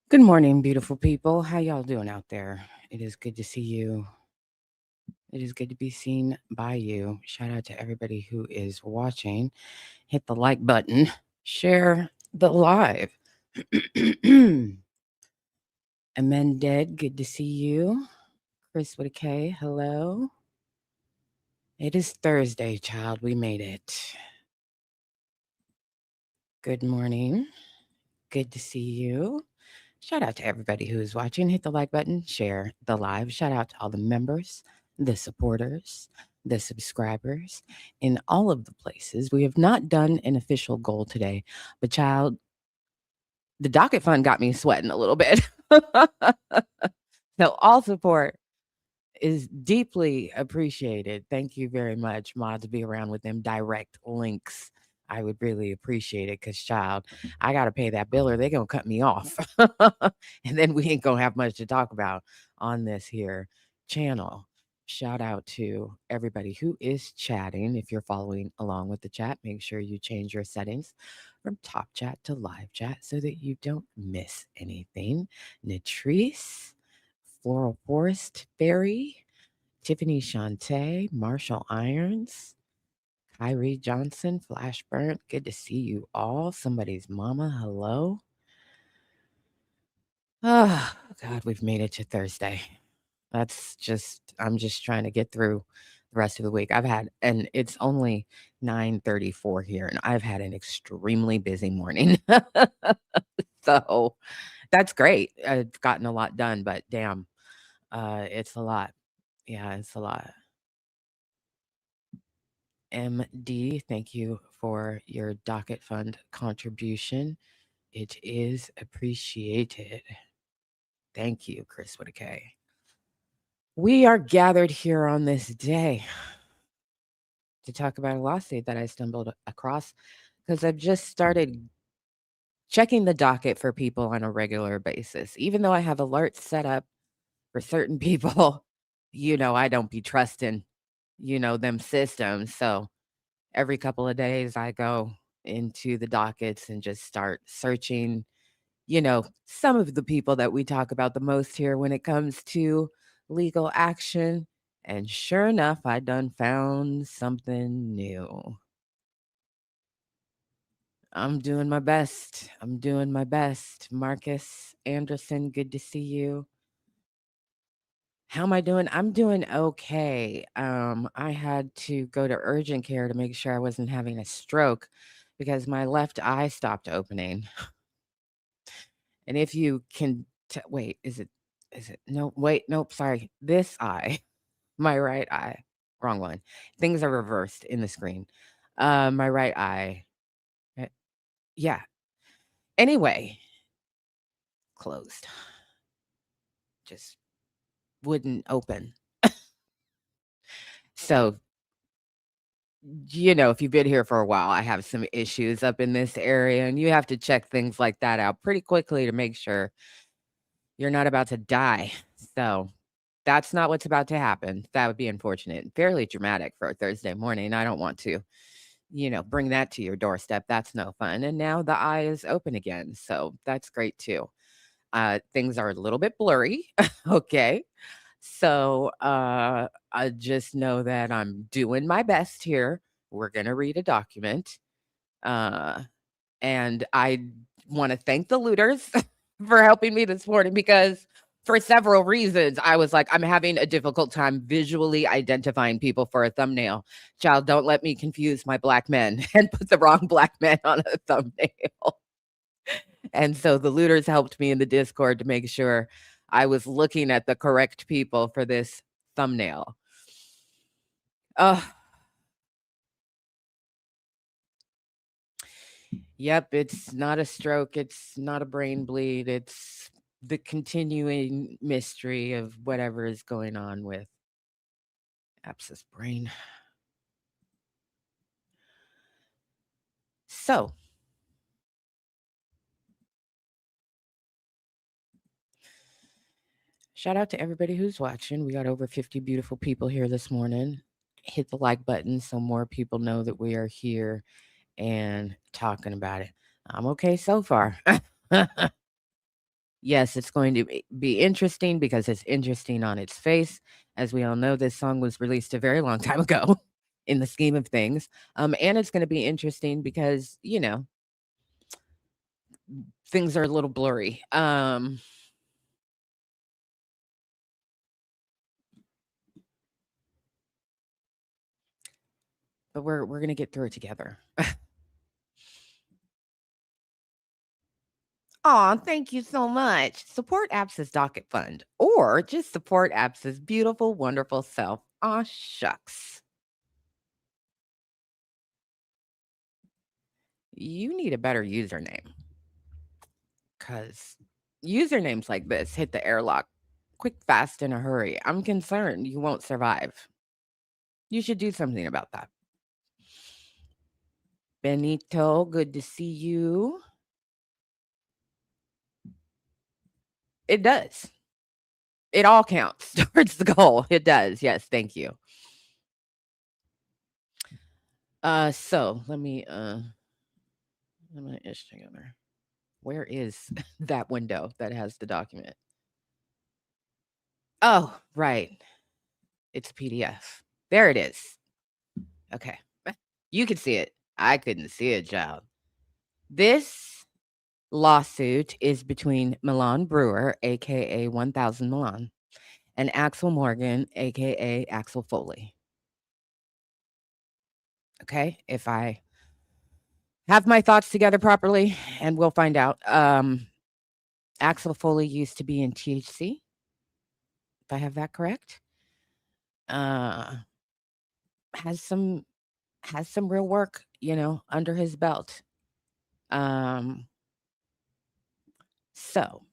Good morning, beautiful people. How y'all doing out there? It is good to see you. It is good to be seen by you. Shout out to everybody who is watching. Hit the like button, share the live. M.A.A.d, good to see you. Chris with a K, hello. It is Thursday, child. We made it. Good morning. Good to see you. Shout out to everybody who is watching. Hit the like button, share the live. Shout out to all the members, the supporters, the subscribers in all of the places. We have not done an official goal today, but child, the docket fund got me sweating a little bit. So all support is deeply appreciated. Thank you very much, Mod, to be around with them direct links. I would really appreciate it because, child, I got to pay that bill or they're going to cut me off. And then we ain't going to have much to talk about on this here channel. Shout out to everybody who is chatting. If you're following along with the chat, make sure you change your settings from top chat to live chat so that you don't miss anything. Natrice, Floral Forest Fairy, Tiffany Shantae, Marshall Irons, Kyrie Johnson, Flash Burnt. Good to see you all. Somebody's mama, hello. Oh, God, we've made it to Thursday. I'm just trying to get through the rest of the week. And it's only 9:34 here, and I've had an extremely busy morning. So that's great. I've gotten a lot done, but damn, it's a lot. Yeah, it's a lot. M.A.A.d, thank you for your docket fund contribution. It is appreciated. Thank you, Chris with a K. We are gathered here on this day to talk about a lawsuit that I stumbled across because I've just started checking the docket for people on a regular basis. Even though I have alerts set up for certain people, I don't be trusting, them systems. So every couple of days I go into the dockets and just start searching, some of the people that we talk about the most here when it comes to legal action. And sure enough, I done found something new. I'm doing my best. I'm doing my best. Marcus Anderson, good to see you. How am I doing? I'm doing okay. I had to go to urgent care to make sure I wasn't having a stroke because my left eye stopped opening. And if you can wait, is it no, wait, nope, sorry. This eye, my right eye, wrong one. Things are reversed in the screen. My right eye. eh, Yeah. Anyway, closed. Just wouldn't open. So, if you've been here for a while, I have some issues up in this area, and you have to check things like that out pretty quickly to make sure you're not about to die. So, that's not what's about to happen. That would be unfortunate. Fairly dramatic for a Thursday morning. I don't want to, bring that to your doorstep. That's no fun. And now the eye is open again. So, that's great too. Things are a little bit blurry. Okay. So I just know that I'm doing my best here. We're going to read a document. Uh, and I want to thank the looters for helping me this morning because for several reasons, I was like, I'm having a difficult time visually identifying people for a thumbnail. Child, don't let me confuse my black men and put the wrong black men on a thumbnail. And so the looters helped me in the Discord to make sure I was looking at the correct people for this thumbnail. Oh, yep, it's not a stroke, it's not a brain bleed, it's the continuing mystery of whatever is going on with abscess brain. So, shout out to everybody who's watching. We got over 50 beautiful people here this morning. Hit the like button so more people know that we are here and talking about it. I'm okay so far. Yes, it's going to be interesting because it's interesting on its face. As we all know, this song was released a very long time ago in the scheme of things. And it's going to be interesting because, things are a little blurry. But we're going to get through it together. Aw, thank you so much. Support Apps's Docket Fund or just support Apps's beautiful, wonderful self. Aw, shucks. You need a better username because usernames like this hit the airlock quick, fast, in a hurry. I'm concerned you won't survive. You should do something about that. Benito, good to see you. It does. It all counts towards the goal. It does. Yes, thank you. So let me ish together. Where is that window that has the document? Oh, right. It's a PDF. There it is. Okay. You could see it. I couldn't see it, child. This lawsuit is between Milan Brewer, aka 1000 Milan, and Axel Morgan, aka Axel Folie. Okay? If I have my thoughts together properly, and we'll find out. Axel Folie used to be in THC, if I have that correct. Uh has some real work, under his belt. Um so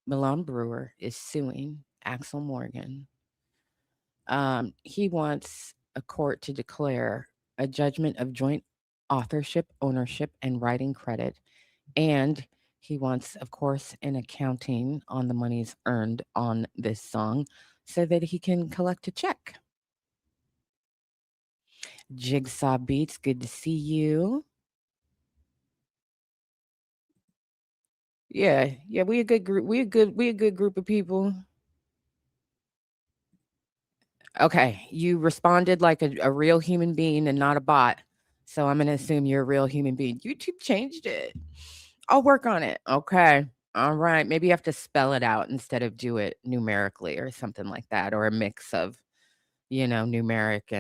Milan Brewer is suing Axel Morgan. He wants a court to declare a judgment of joint authorship, ownership, and writing credit. And he wants, of course, an accounting on the monies earned on this song so that he can collect a check. Jigsaw Beats, good to see you. Yeah, we a good group. We a good group of people. Okay, you responded like a real human being and not a bot. So I'm gonna assume you're a real human being. YouTube changed it. I'll work on it. Okay. All right. Maybe you have to spell it out instead of do it numerically or something like that, or a mix of, numeric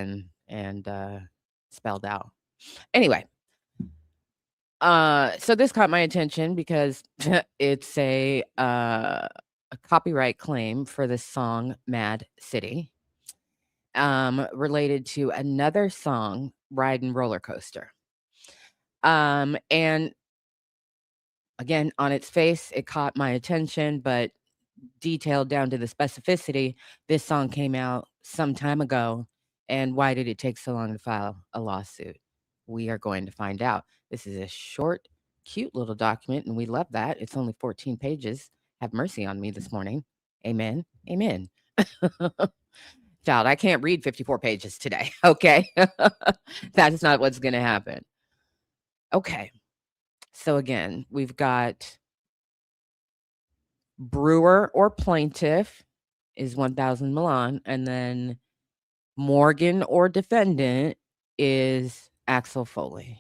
and spelled out. Anyway, so this caught my attention because it's a copyright claim for the song Mad City, related to another song, Ridin Rollercoaster. And again, on its face, it caught my attention, but detailed down to the specificity, this song came out some time ago. And why did it take so long to file a lawsuit? We are going to find out. This is a short, cute little document, and we love that. It's only 14 pages. Have mercy on me this morning. Amen. Amen. Child, I can't read 54 pages today. Okay. That's not what's going to happen. Okay. So again, we've got Brewer or plaintiff is 1000 Milan, and then Morgan or defendant is Axel Folie.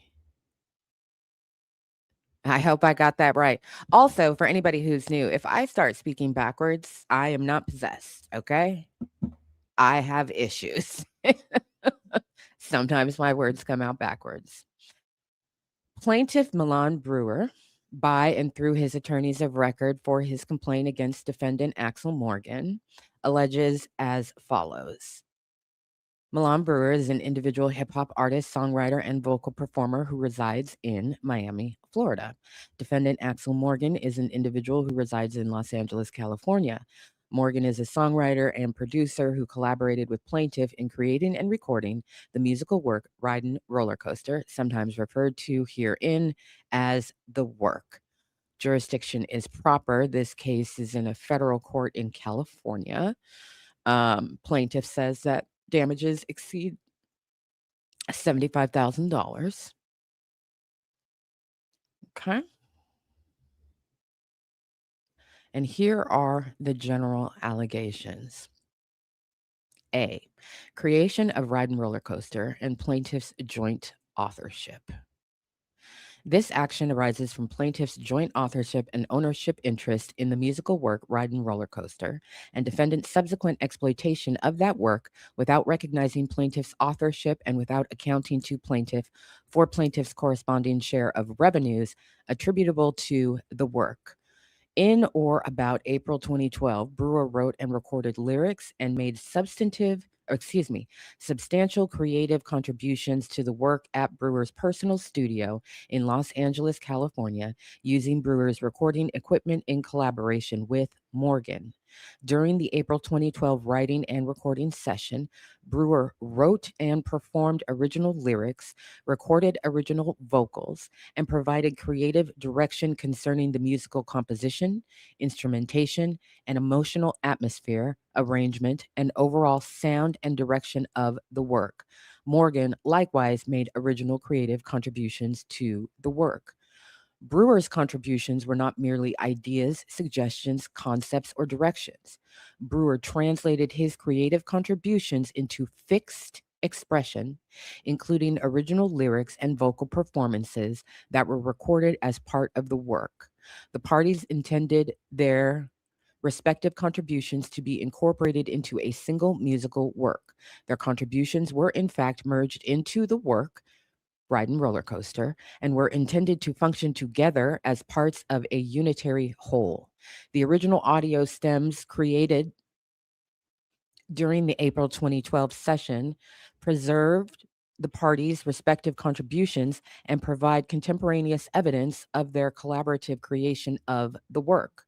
I hope I got that right. Also, for anybody who's new, if I start speaking backwards, I am not possessed, okay? I have issues. Sometimes my words come out backwards. Plaintiff Milan Brewer, by and through his attorneys of record for his complaint against defendant Axel Morgan, alleges as follows. Milan Brewer is an individual hip hop artist, songwriter, and vocal performer who resides in Miami, Florida. Defendant Axel Morgan is an individual who resides in Los Angeles, California. Morgan is a songwriter and producer who collaborated with plaintiff in creating and recording the musical work Ridin Rollercoaster, sometimes referred to herein as The Work. Jurisdiction is proper. This case is in a federal court in California. Plaintiff says that damages exceed $75,000. Okay. And here are the general allegations. A. Creation of Ridin Rollercoaster and plaintiff's joint authorship. This action arises from plaintiff's joint authorship and ownership interest in the musical work Ridin Rollercoaster and defendant's subsequent exploitation of that work without recognizing plaintiff's authorship and without accounting to plaintiff for plaintiff's corresponding share of revenues attributable to the work. In or about April 2012, Brewer wrote and recorded lyrics and made substantial creative contributions to the work at Brewer's personal studio in Los Angeles, California, using Brewer's recording equipment in collaboration with Morgan. During the April 2012 writing and recording session, Brewer wrote and performed original lyrics, recorded original vocals, and provided creative direction concerning the musical composition, instrumentation, and emotional atmosphere, arrangement, and overall sound and direction of the work. Morgan likewise made original creative contributions to the work. Brewer's contributions were not merely ideas, suggestions, concepts, or directions. Brewer translated his creative contributions into fixed expression, including original lyrics and vocal performances that were recorded as part of the work. The parties intended their respective contributions to be incorporated into a single musical work. Their contributions were, in fact, merged into the work, Ridin' Rollercoaster, and were intended to function together as parts of a unitary whole. The original audio stems created during the April 2012 session preserved the parties' respective contributions and provide contemporaneous evidence of their collaborative creation of the work.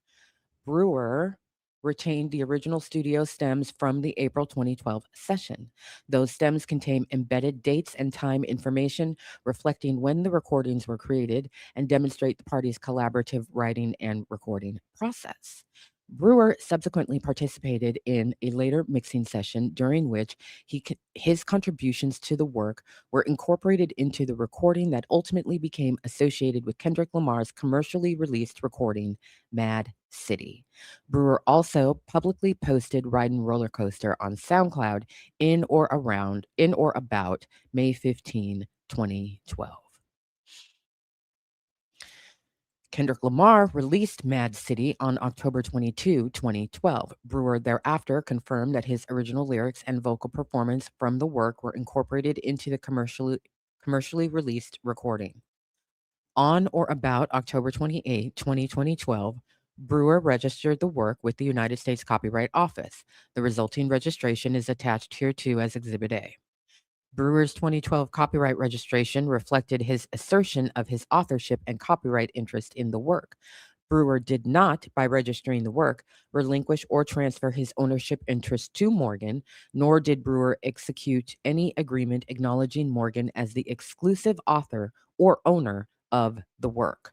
Brewer retained the original studio stems from the April 2012 session. Those stems contain embedded dates and time information reflecting when the recordings were created and demonstrate the parties' collaborative writing and recording process. Brewer subsequently participated in a later mixing session during which his contributions to the work were incorporated into the recording that ultimately became associated with Kendrick Lamar's commercially released recording, M.A.A.d City. Brewer also publicly posted Ridin' Rollercoaster on SoundCloud in or about May 15, 2012. Kendrick Lamar released M.A.A.d City on October 22, 2012. Brewer thereafter confirmed that his original lyrics and vocal performance from the work were incorporated into the commercially released recording. On or about October 28, 2012, Brewer registered the work with the United States Copyright Office. The resulting registration is attached hereto as Exhibit A. Brewer's 2012 copyright registration reflected his assertion of his authorship and copyright interest in the work. Brewer did not, by registering the work, relinquish or transfer his ownership interest to Morgan, nor did Brewer execute any agreement acknowledging Morgan as the exclusive author or owner of the work.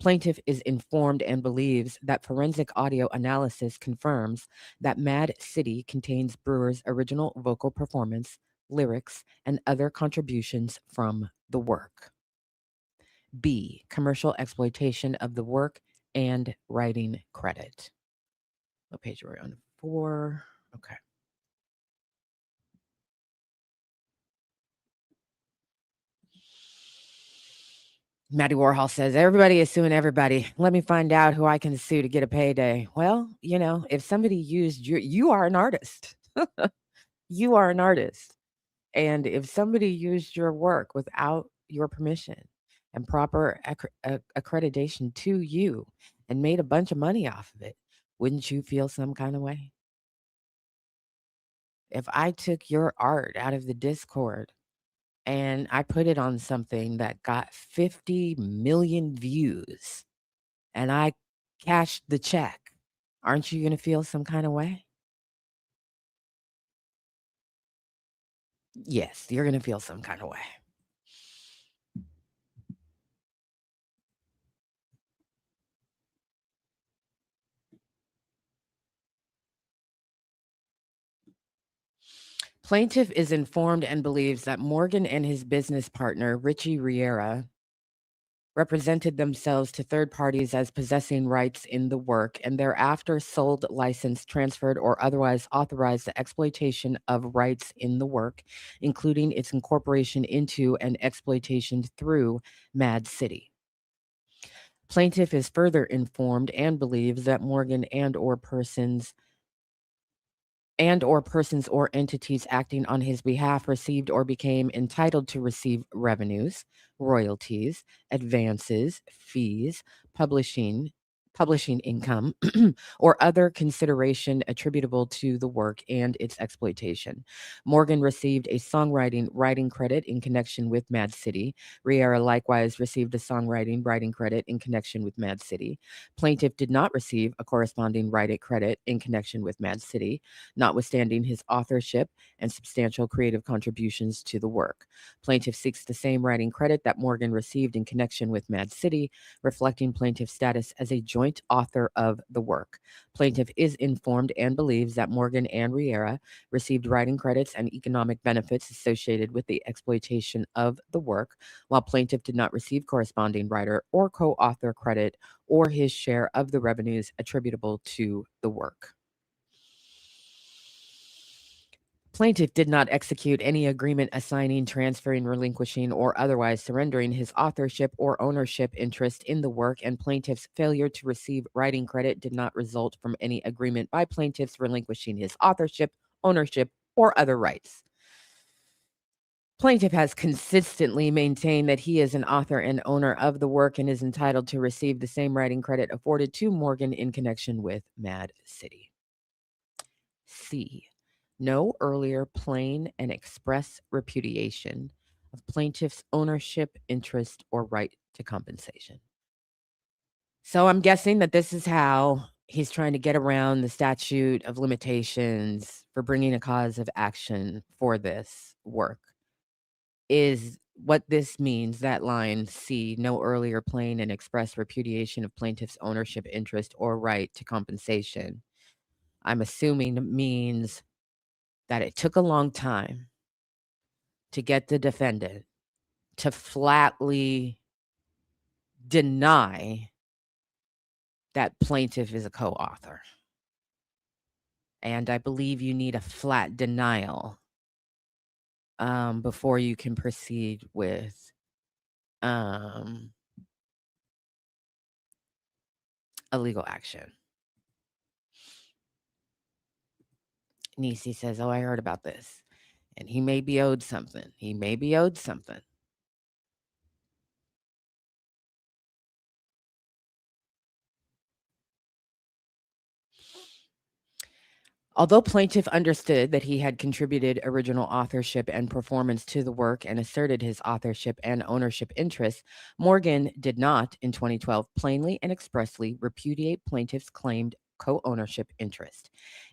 Plaintiff is informed and believes that forensic audio analysis confirms that M.A.A.d City contains Brewer's original vocal performance, lyrics, and other contributions from the work. B. Commercial exploitation of the work and writing credit. What page are we on? 4. Okay. Maddie Warhol says, everybody is suing everybody. Let me find out who I can sue to get a payday. Well, if somebody used you are an artist. You are an artist. And if somebody used your work without your permission and proper accreditation to you and made a bunch of money off of it, wouldn't you feel some kind of way? If I took your art out of the Discord and I put it on something that got 50 million views and I cashed the check, aren't you going to feel some kind of way? Yes, you're going to feel some kind of way. Plaintiff is informed and believes that Morgan and his business partner, Richie Riera, represented themselves to third parties as possessing rights in the work, and thereafter sold, licensed, transferred, or otherwise authorized the exploitation of rights in the work, including its incorporation into and exploitation through Mad City. Plaintiff is further informed and believes that Morgan and/or persons or entities acting on his behalf received or became entitled to receive revenues, royalties, advances, fees, publishing income, or other consideration attributable to the work and its exploitation. Morgan received a songwriting writing credit in connection with Mad City. Riera likewise received a songwriting writing credit in connection with Mad City. Plaintiff did not receive a corresponding writing credit in connection with Mad City, notwithstanding his authorship and substantial creative contributions to the work. Plaintiff seeks the same writing credit that Morgan received in connection with Mad City, reflecting plaintiff's status as a joint author of the work. Plaintiff is informed and believes that Morgan and Riera received writing credits and economic benefits associated with the exploitation of the work, while plaintiff did not receive corresponding writer or co-author credit or his share of the revenues attributable to the work. Plaintiff did not execute any agreement assigning, transferring, relinquishing, or otherwise surrendering his authorship or ownership interest in the work, and plaintiff's failure to receive writing credit did not result from any agreement by plaintiff's relinquishing his authorship, ownership, or other rights. Plaintiff has consistently maintained that he is an author and owner of the work and is entitled to receive the same writing credit afforded to Morgan in connection with Mad City. C. No earlier plain and express repudiation of plaintiff's ownership, interest, or right to compensation. So I'm guessing that this is how he's trying to get around the statute of limitations for bringing a cause of action for this work. Is what this means, that line C, no earlier plain and express repudiation of plaintiff's ownership, interest, or right to compensation. I'm assuming means that it took a long time to get the defendant to flatly deny that plaintiff is a co-author. And I believe you need a flat denial before you can proceed with a legal action. Nisi says, oh, I heard about this. And he may be owed something. He may be owed something. Although plaintiff understood that he had contributed original authorship and performance to the work and asserted his authorship and ownership interests, Morgan did not, in 2012, plainly and expressly repudiate plaintiff's claimed co-ownership interest.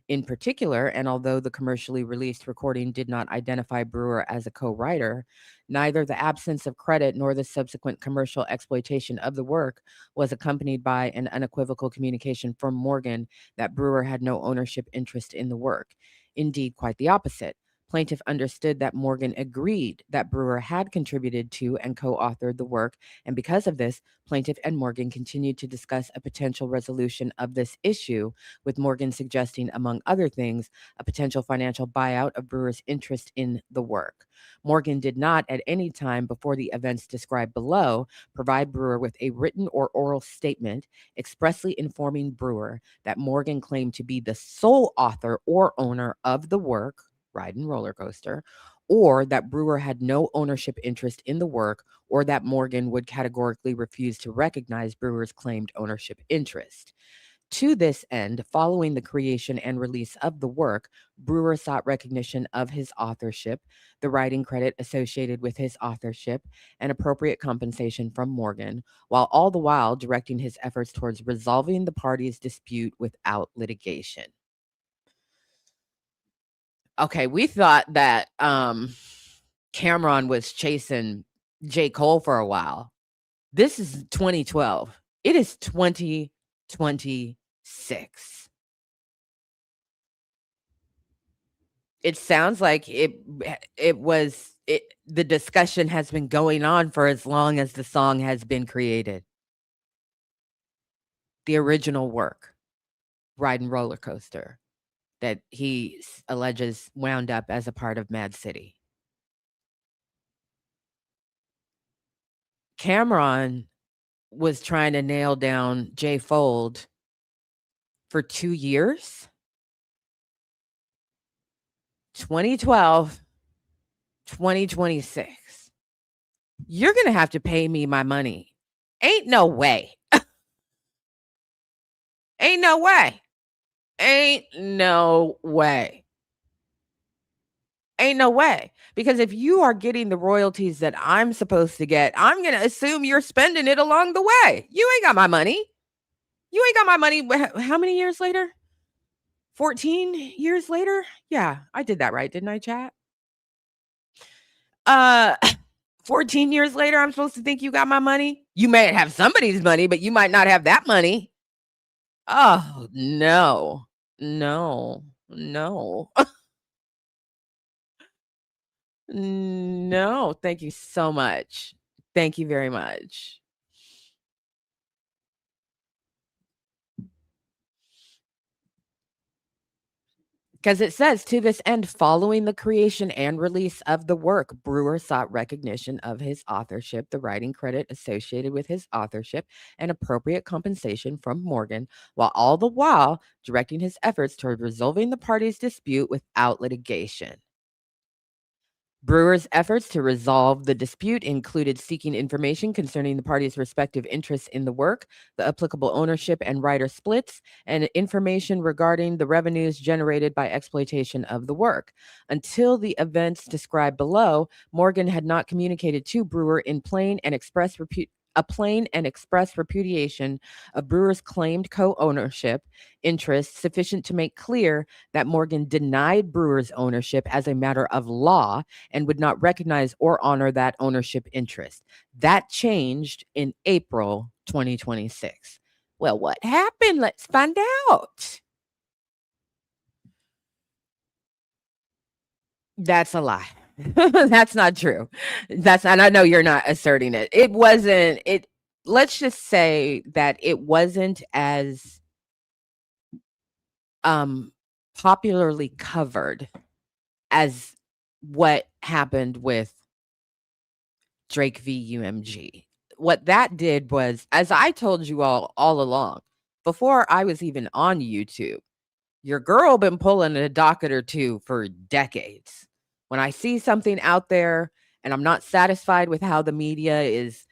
In particular, and although the commercially released recording did not identify Brewer as a co-writer, neither the absence of credit nor the subsequent commercial exploitation of the work was accompanied by an unequivocal communication from Morgan that Brewer had no ownership interest in the work. Indeed, quite the opposite. Plaintiff understood that Morgan agreed that Brewer had contributed to and co-authored the work, and because of this, plaintiff and Morgan continued to discuss a potential resolution of this issue, with Morgan suggesting, among other things, a potential financial buyout of Brewer's interest in the work. Morgan did not, at any time before the events described below, provide Brewer with a written or oral statement expressly informing Brewer that Morgan claimed to be the sole author or owner of the work, Ridin Rollercoaster, or that Brewer had no ownership interest in the work, or that Morgan would categorically refuse to recognize Brewer's claimed ownership interest. To this end, following the creation and release of the work, Brewer sought recognition of his authorship, the writing credit associated with his authorship, and appropriate compensation from Morgan, while all the while directing his efforts towards resolving the parties' dispute without litigation. Okay, we thought that Cameron was chasing J. Cole for a while. This is 2012. It is 2026. It sounds like the discussion has been going on for as long as the song has been created. The original work, Ridin Rollercoaster, that he alleges wound up as a part of Mad City. Cameron was trying to nail down Jay Fold for 2 years. 2012, 2026. You're gonna have to pay me my money. Ain't no way. Ain't no way. Ain't no way. Ain't no way. Because if you are getting the royalties that I'm supposed to get, I'm gonna assume you're spending it along the way. You ain't got my money. You ain't got my money. How many years later? 14 years later? Yeah, I did that right, didn't I, chat? Uh 14 years later, I'm supposed to think you got my money? You may have somebody's money, but you might not have that money. Oh, no. No. No. No, thank you so much. Thank you very much. Because it says, to this end, following the creation and release of the work, Brewer sought recognition of his authorship, the writing credit associated with his authorship, and appropriate compensation from Morgan, while all the while directing his efforts toward resolving the parties' dispute without litigation. Brewer's efforts to resolve the dispute included seeking information concerning the parties' respective interests in the work, the applicable ownership and writer splits, and information regarding the revenues generated by exploitation of the work. Until the events described below, Morgan had not communicated to Brewer in a plain and express repudiation of Brewer's claimed co-ownership interest sufficient to make clear that Morgan denied Brewer's ownership as a matter of law and would not recognize or honor that ownership interest. That changed in April 2026. Well, what happened? Let's find out. That's a lie. That's not true. And I know you're not asserting it. Let's just say that it wasn't as popularly covered as what happened with Drake v. UMG. What that did was, as I told you all along, before I was even on YouTube, your girl been pulling a docket or two for decades. When I see something out there and I'm not satisfied with how the media is,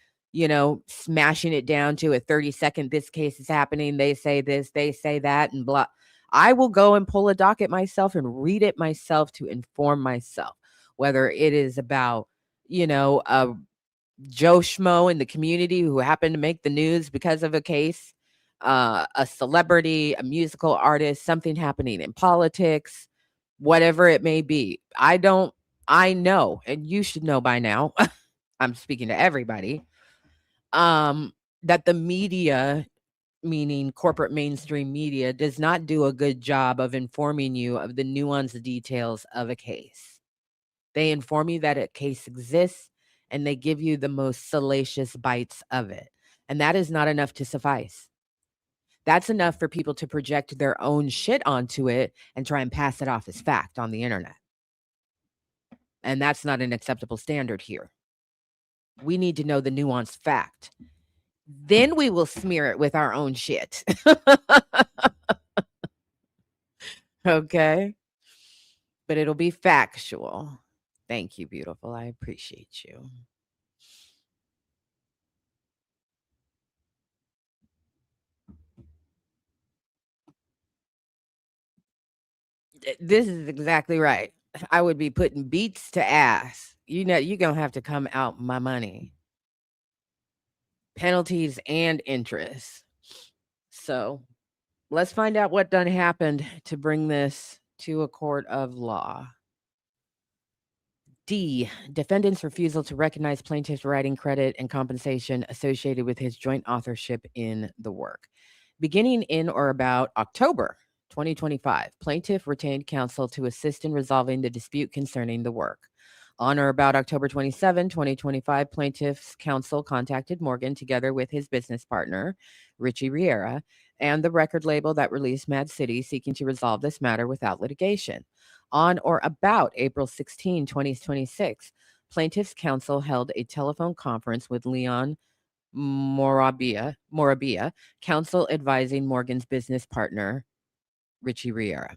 smashing it down to a 30-second, this case is happening, they say this, they say that, and blah. I will go and pull a docket myself and read it myself to inform myself, whether it is about, a Joe Schmo in the community who happened to make the news because of a case, a celebrity, a musical artist, something happening in politics, whatever it may be. I know, and you should know by now, I'm speaking to everybody, that the media, meaning corporate mainstream media, does not do a good job of informing you of the nuanced details of a case. They inform you that a case exists and they give you the most salacious bites of it. And that is not enough to suffice. That's enough for people to project their own shit onto it and try and pass it off as fact on the internet. And that's not an acceptable standard here. We need to know the nuanced fact. Then we will smear it with our own shit. Okay? But it'll be factual. Thank you, beautiful. I appreciate you. This is exactly right. I would be putting beats to ass. You're going to have to come out my money. Penalties and interest. So let's find out what done happened to bring this to a court of law. D, defendant's refusal to recognize plaintiff's writing credit and compensation associated with his joint authorship in the work. Beginning in or about October 2025, plaintiff retained counsel to assist in resolving the dispute concerning the work. On or about October 27, 2025, plaintiff's counsel contacted Morgan together with his business partner, Richie Riera, and the record label that released Mad City, seeking to resolve this matter without litigation. On or about April 16, 2026, plaintiff's counsel held a telephone conference with Leon Morabia, counsel advising Morgan's business partner, Richie Riera.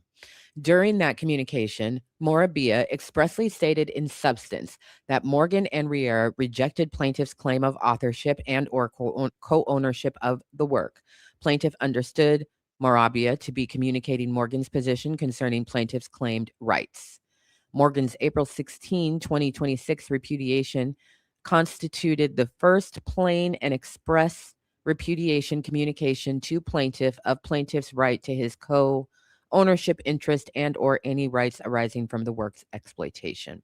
During that communication, Morabia expressly stated in substance that Morgan and Riera rejected plaintiff's claim of authorship and or co-ownership of the work. Plaintiff understood Morabia to be communicating Morgan's position concerning plaintiff's claimed rights. Morgan's April 16, 2026 repudiation constituted the first plain and express repudiation communication to plaintiff of plaintiff's right to his co-ownership interest and or any rights arising from the work's exploitation.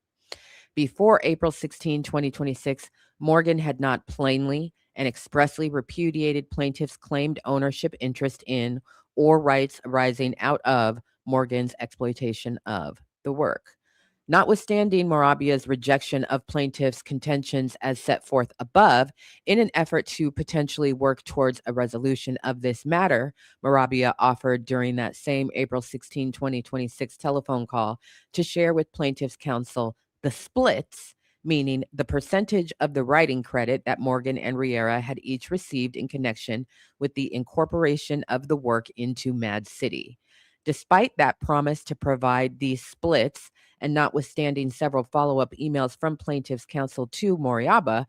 Before April 16, 2026, Morgan had not plainly and expressly repudiated plaintiff's claimed ownership interest in or rights arising out of Morgan's exploitation of the work. Notwithstanding Morabia's rejection of plaintiff's contentions as set forth above, in an effort to potentially work towards a resolution of this matter, Morabia offered during that same April 16, 2026 telephone call to share with plaintiff's counsel the splits, meaning the percentage of the writing credit that Morgan and Riera had each received in connection with the incorporation of the work into Mad City. Despite that promise to provide these splits, and notwithstanding several follow-up emails from plaintiff's counsel to Morabia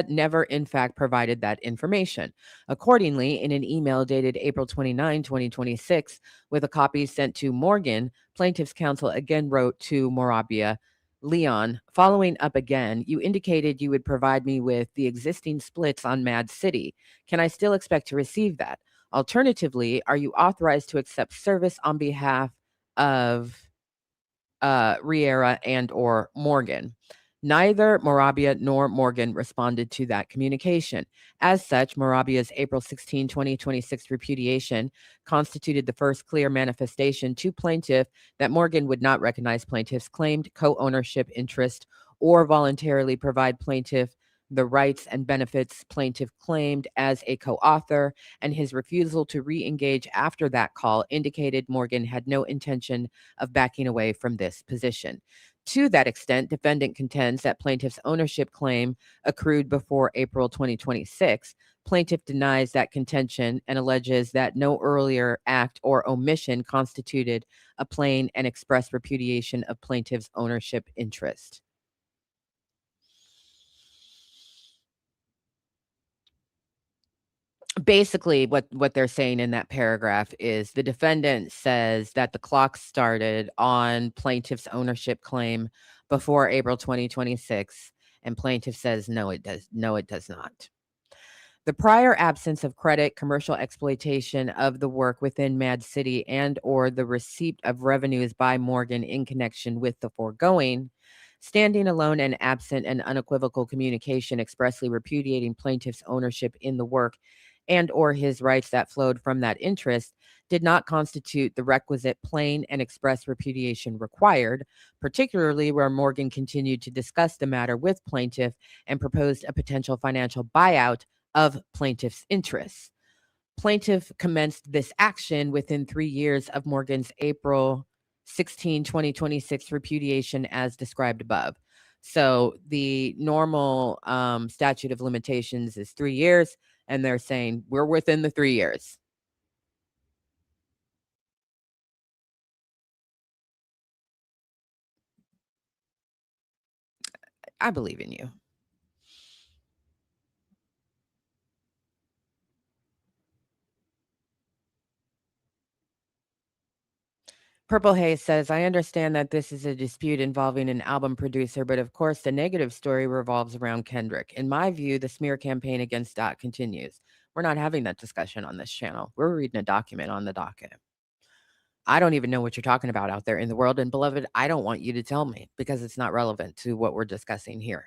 never in fact provided that information. Accordingly, in an email dated April 29, 2026, with a copy sent to Morgan, plaintiff's counsel again wrote to Morabia, Leon, following up again, you indicated you would provide me with the existing splits on Mad City. Can I still expect to receive that? Alternatively, are you authorized to accept service on behalf of Riera and or Morgan? Neither Morabia nor Morgan responded to that communication. As such, Morabia's April 16, 2026 repudiation constituted the first clear manifestation to plaintiff that Morgan would not recognize plaintiff's claimed co-ownership interest or voluntarily provide plaintiff the rights and benefits plaintiff claimed as a co-author, and his refusal to re-engage after that call indicated Morgan had no intention of backing away from this position. To that extent, defendant contends that plaintiff's ownership claim accrued before April 2026. Plaintiff denies that contention and alleges that no earlier act or omission constituted a plain and express repudiation of plaintiff's ownership interest. Basically, what they're saying in that paragraph is the defendant says that the clock started on plaintiff's ownership claim before April 2026, and plaintiff says no it does not. The prior absence of credit, commercial exploitation of the work within Mad City, and or the receipt of revenues by Morgan in connection with the foregoing, standing alone and absent an unequivocal communication expressly repudiating plaintiff's ownership in the work and or his rights that flowed from that interest, did not constitute the requisite plain and express repudiation required, particularly where Morgan continued to discuss the matter with plaintiff and proposed a potential financial buyout of plaintiff's interests. Plaintiff commenced this action within 3 years of Morgan's April 16, 2026 repudiation as described above. So the normal statute of limitations is 3 years, and they're saying we're within the 3 years. I believe in you. Purple Haze says, I understand that this is a dispute involving an album producer, but of course the negative story revolves around Kendrick. In my view, the smear campaign against Dot continues. We're not having that discussion on this channel. We're reading a document on the docket. I don't even know what you're talking about out there in the world. And beloved, I don't want you to tell me because it's not relevant to what we're discussing here.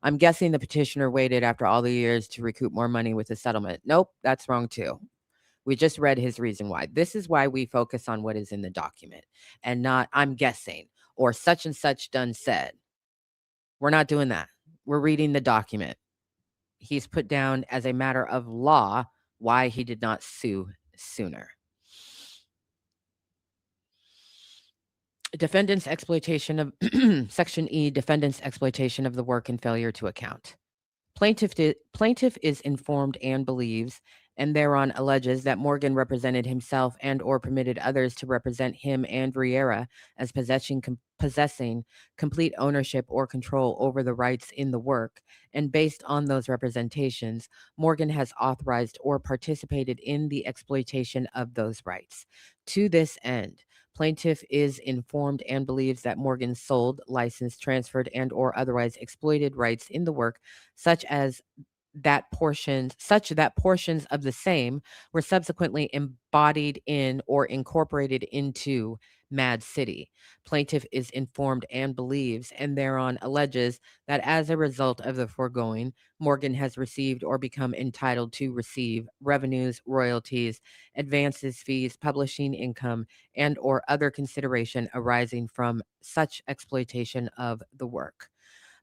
I'm guessing the petitioner waited after all the years to recoup more money with the settlement. Nope, that's wrong too. We just read his reason why. This is why we focus on what is in the document and not I'm guessing or such and such done said. We're not doing that. We're reading the document. He's put down as a matter of law why he did not sue sooner. Defendant's exploitation of Section E, defendant's exploitation of the work and failure to account. Plaintiff is informed and believes, and thereon alleges that Morgan represented himself and or permitted others to represent him and Riera as possessing complete ownership or control over the rights in the work, and based on those representations, Morgan has authorized or participated in the exploitation of those rights. To this end, plaintiff is informed and believes that Morgan sold, licensed, transferred, and or otherwise exploited rights in the work such that portions of the same were subsequently embodied in or incorporated into Mad City. Plaintiff is informed and believes, and thereon alleges that as a result of the foregoing, Morgan has received or become entitled to receive revenues, royalties, advances, fees, publishing income, and or other consideration arising from such exploitation of the work.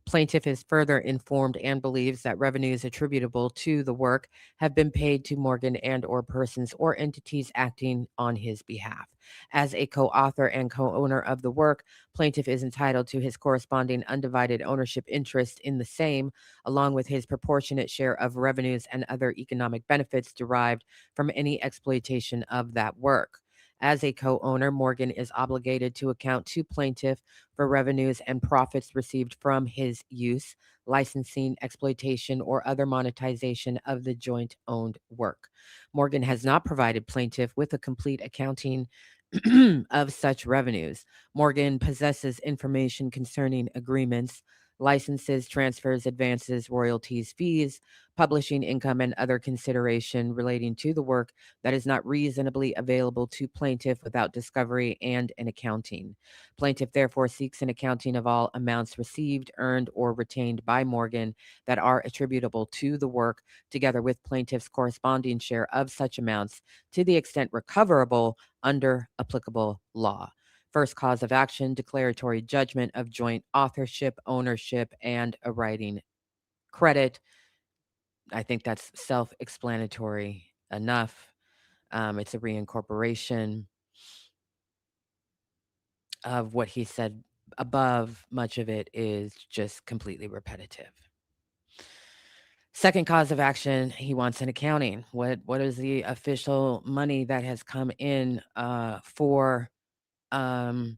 Plaintiff is further informed and believes that revenues attributable to the work have been paid to Morgan and or persons or entities acting on his behalf. As a co-author and co-owner of the work, plaintiff is entitled to his corresponding undivided ownership interest in the same, along with his proportionate share of revenues and other economic benefits derived from any exploitation of that work. As a co-owner, Morgan is obligated to account to plaintiff for revenues and profits received from his use, licensing, exploitation, or other monetization of the joint owned work. Morgan has not provided plaintiff with a complete accounting of such revenues. Morgan possesses information concerning agreements, licenses, transfers, advances, royalties, fees, publishing income, and other consideration relating to the work that is not reasonably available to plaintiff without discovery and an accounting. Plaintiff therefore seeks an accounting of all amounts received, earned, or retained by Morgan that are attributable to the work, together with plaintiff's corresponding share of such amounts to the extent recoverable under applicable law. First cause of action, declaratory judgment of joint authorship, ownership, and a writing credit. I think that's self-explanatory enough. It's a reincorporation of what he said above. Much of it is just completely repetitive. Second cause of action, he wants an accounting. What is the official money that has come in for Ridin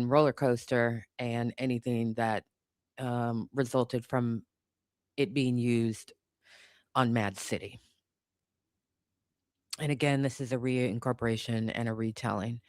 Rollercoaster and anything that resulted from it being used on Mad City? And again, this is a reincorporation and a retelling.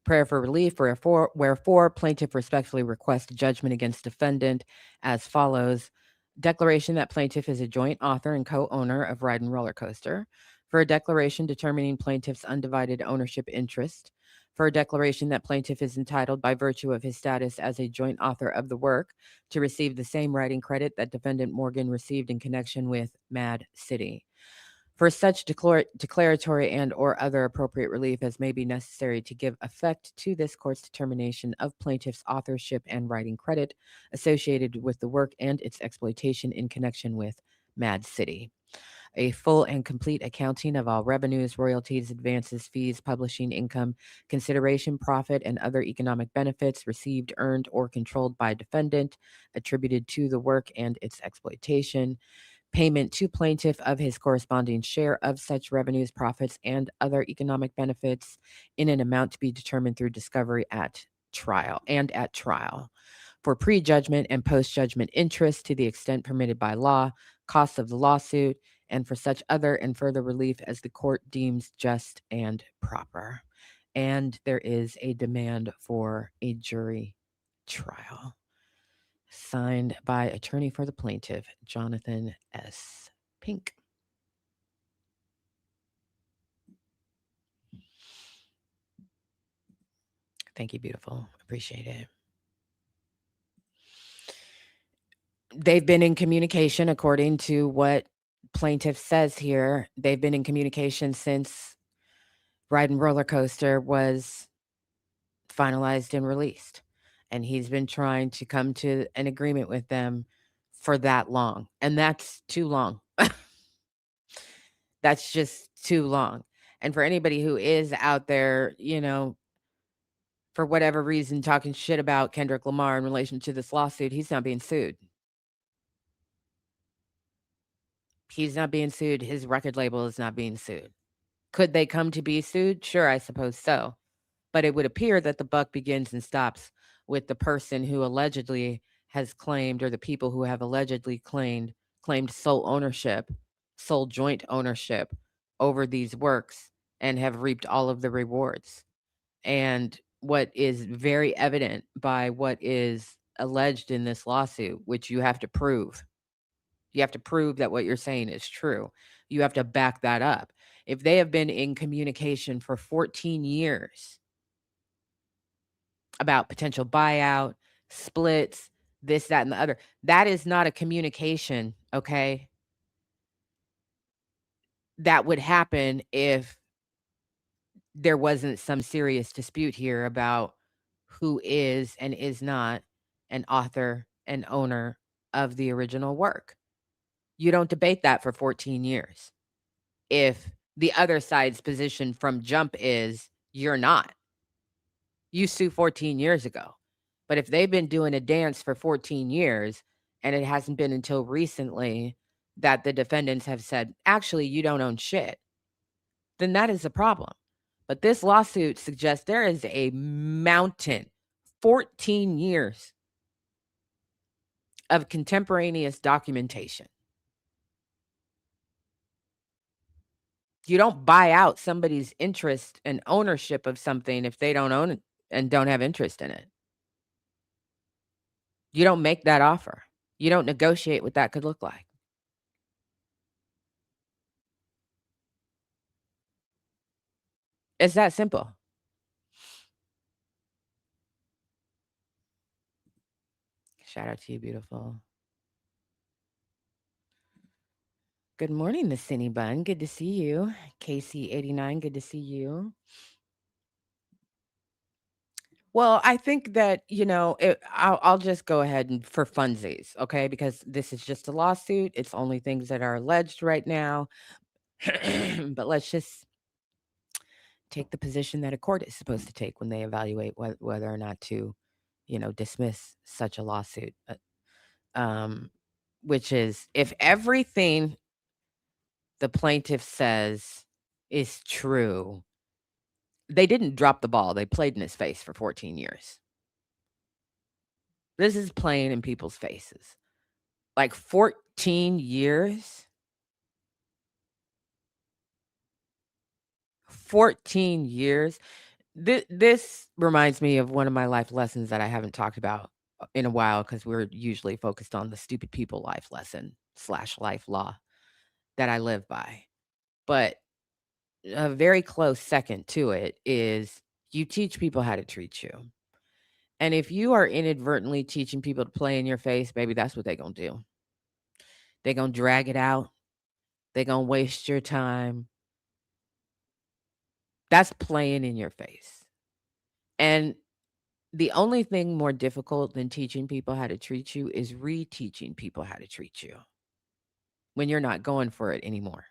Prayer for relief, wherefore plaintiff respectfully requests judgment against defendant as follows. Declaration that plaintiff is a joint author and co-owner of Ridin Rollercoaster. For a declaration determining plaintiff's undivided ownership interest. For a declaration that plaintiff is entitled by virtue of his status as a joint author of the work to receive the same writing credit that defendant Morgan received in connection with Mad City. For such declaratory and or other appropriate relief as may be necessary to give effect to this court's determination of plaintiff's authorship and writing credit associated with the work and its exploitation in connection with Mad City. A full and complete accounting of all revenues, royalties, advances, fees, publishing income, consideration, profit, and other economic benefits received, earned, or controlled by defendant, attributed to the work and its exploitation. Payment to plaintiff of his corresponding share of such revenues, profits, and other economic benefits in an amount to be determined through discovery at trial. For pre-judgment and post-judgment interest to the extent permitted by law, costs of the lawsuit, and for such other and further relief as the court deems just and proper. And there is a demand for a jury trial. Signed by attorney for the plaintiff, Jonathan S. Pink. Thank you, beautiful. Appreciate it. They've been in communication, according to what plaintiff says here. They've been in communication since Ridin Rollercoaster was finalized and released, and he's been trying to come to an agreement with them for that long, and that's too long. That's just too long. And for anybody who is out there, for whatever reason, talking shit about Kendrick Lamar in relation to this lawsuit, he's not being sued. He's not being sued. His record label is not being sued. Could they come to be sued? Sure, I suppose so. But it would appear that the buck begins and stops with the person who allegedly has claimed, or the people who have allegedly claimed sole joint ownership over these works and have reaped all of the rewards. And what is very evident by what is alleged in this lawsuit, which you have to prove. You have to prove that what you're saying is true. You have to back that up. If they have been in communication for 14 years about potential buyout, splits, this, that, and the other, that is not a communication, okay? That would happen if there wasn't some serious dispute here about who is and is not an author and owner of the original work. You don't debate that for 14 years. If the other side's position from jump is you're not, you sue 14 years ago. But if they've been doing a dance for 14 years and it hasn't been until recently that the defendants have said, actually, you don't own shit, then that is a problem. But this lawsuit suggests there is a mountain, 14 years of contemporaneous documentation. You don't buy out somebody's interest and ownership of something if they don't own it and don't have interest in it. You don't make that offer. You don't negotiate what that could look like. It's that simple. Shout out to you, beautiful. Good morning, the Cinny Bun. Good to see you. KC89, good to see you. Well, I think that, I'll just go ahead and for funsies, okay? Because this is just a lawsuit. It's only things that are alleged right now. But let's just take the position that a court is supposed to take when they evaluate whether or not to, dismiss such a lawsuit. Which is if everything the plaintiff says is true, they didn't drop the ball. They played in his face for 14 years. This is playing in people's faces. Like 14 years? 14 years? This reminds me of one of my life lessons that I haven't talked about in a while because we're usually focused on the stupid people life lesson / life law that I live by. But a very close second to it is you teach people how to treat you. And if you are inadvertently teaching people to play in your face, baby, that's what they're going to do. They're going to drag it out. They're going to waste your time. That's playing in your face. And the only thing more difficult than teaching people how to treat you is reteaching people how to treat you when you're not going for it anymore.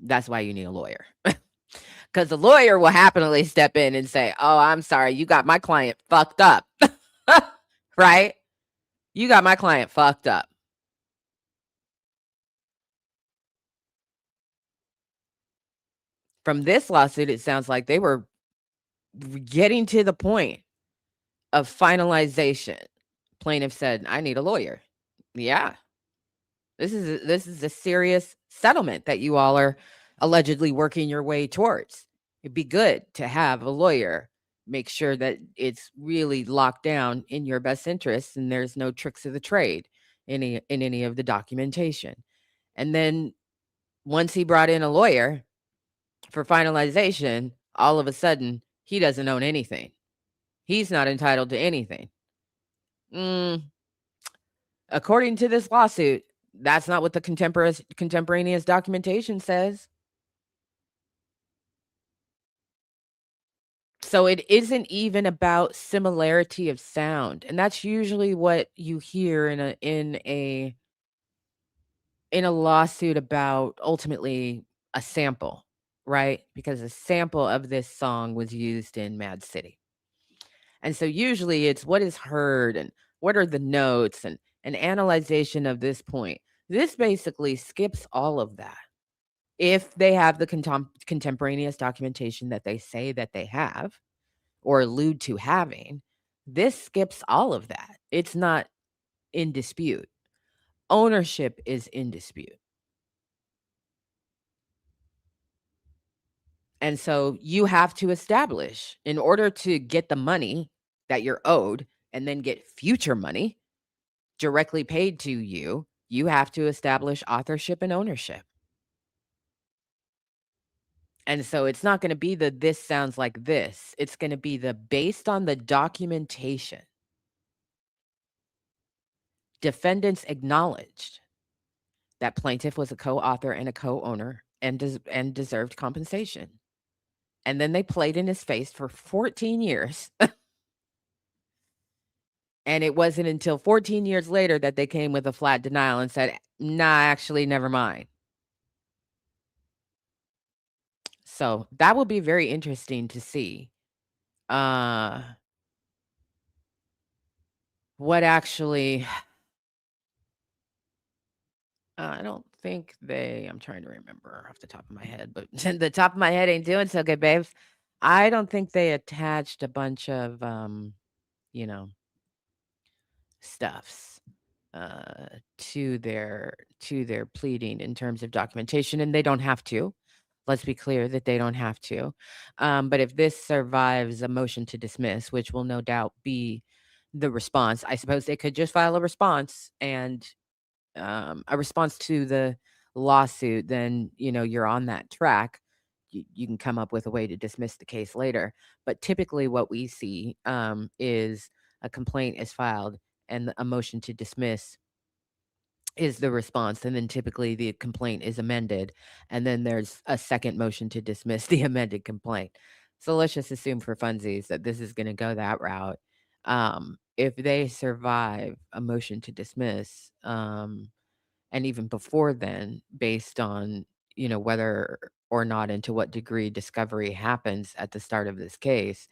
That's why you need a lawyer. Because the lawyer will happily step in and say, oh, I'm sorry, you got my client fucked up. Right? You got my client fucked up. From this lawsuit, it sounds like they were getting to the point of finalization. Plaintiff said, I need a lawyer. Yeah. This is a serious settlement that you all are allegedly working your way towards. It'd be good to have a lawyer make sure that it's really locked down in your best interest and there's no tricks of the trade in any of the documentation. And then once he brought in a lawyer for finalization, all of a sudden he doesn't own anything. He's not entitled to anything. According to this lawsuit, that's not what the contemporaneous documentation says. So it isn't even about similarity of sound, and that's usually what you hear in a lawsuit about ultimately a sample, right? Because a sample of this song was used in Mad City. And so usually it's what is heard and what are the notes and an analyzation of this point. This basically skips all of that. If they have the contemporaneous documentation that they say that they have or allude to having, this skips all of that. It's not in dispute. Ownership is in dispute. And so you have to establish in order to get the money that you're owed and then get future money directly paid to you, you have to establish authorship and ownership. And so it's not going to be the this sounds like this. It's going to be the based on the documentation. Defendants acknowledged that plaintiff was a co-author and a co-owner and deserved compensation. And then they played in his face for 14 years. And it wasn't until 14 years later that they came with a flat denial and said, "Nah, actually, never mind." So that will be very interesting to see uh what actually I don't think I'm trying to remember off the top of my head, but the top of my head ain't doing so good, babes. I don't think they attached a bunch of you know, stuffs uh to their pleading in terms of documentation, and they don't have to. Let's be clear that they don't have to. But if this survives a motion to dismiss, which will no doubt be the response, I suppose they could just file a response to the lawsuit, then, you're on that track. You can come up with a way to dismiss the case later. But typically, what we see is a complaint is filed and a motion to dismiss is the response. And then typically the complaint is amended. And then there's a second motion to dismiss the amended complaint. So let's just assume for funsies that this is going to go that route. If they survive a motion to dismiss, and even before then, based on, whether or not and to what degree discovery happens at the start of this case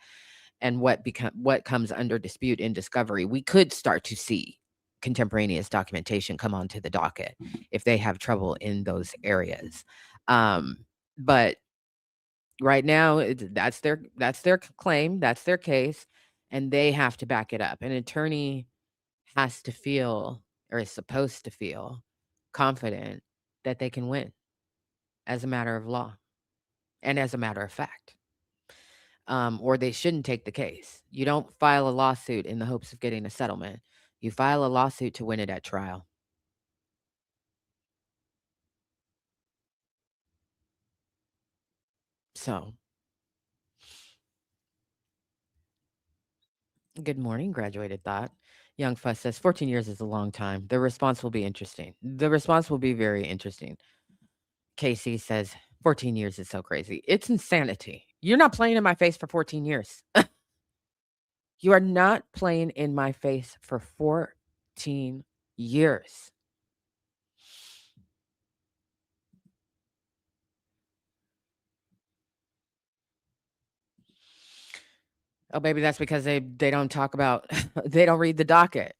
and what comes under dispute in discovery, we could start to see contemporaneous documentation come onto the docket if they have trouble in those areas. Um, but right now, that's their claim, that's their case, and they have to back it up. An attorney has to feel or is supposed to feel confident that they can win as a matter of law and as a matter of fact. Or they shouldn't take the case. You don't file a lawsuit in the hopes of getting a settlement. You file a lawsuit to win it at trial. So, good morning, graduated thought. Young Fuss says 14 years is a long time. The response will be interesting. The response will be very interesting. Casey says 14 years is so crazy. It's insanity. You're not playing in my face for 14 years. You are not playing in my face for 14 years. Oh, baby, that's because they don't talk about they don't read the docket.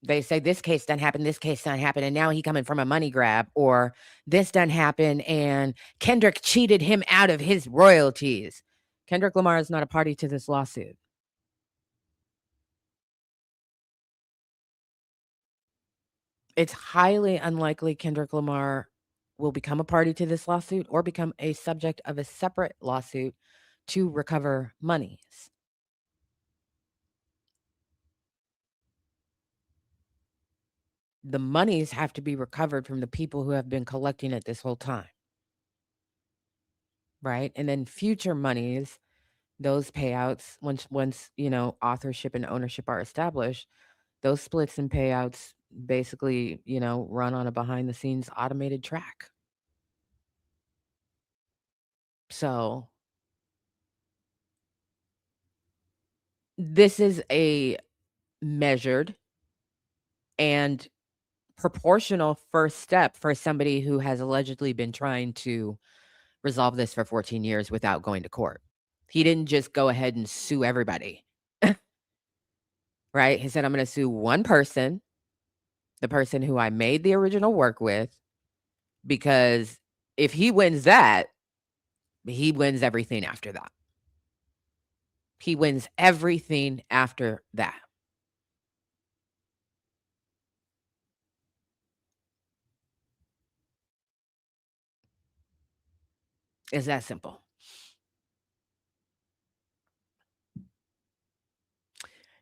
They say this case done happen, this case done happen, and now he coming from a money grab, or this done happen, and Kendrick cheated him out of his royalties. Kendrick Lamar is not a party to this lawsuit. It's highly unlikely Kendrick Lamar will become a party to this lawsuit or become a subject of a separate lawsuit to recover monies. The monies have to be recovered from the people who have been collecting it this whole time, right? And then future monies, those payouts, once authorship and ownership are established, those splits and payouts basically run on a behind the scenes automated track. So This is a measured and proportional first step for somebody who has allegedly been trying to resolve this for 14 years without going to court. He didn't just go ahead and sue everybody, right? He said, I'm going to sue one person, the person who I made the original work with, because if he wins that, he wins everything after that. He wins everything after that. It's that simple.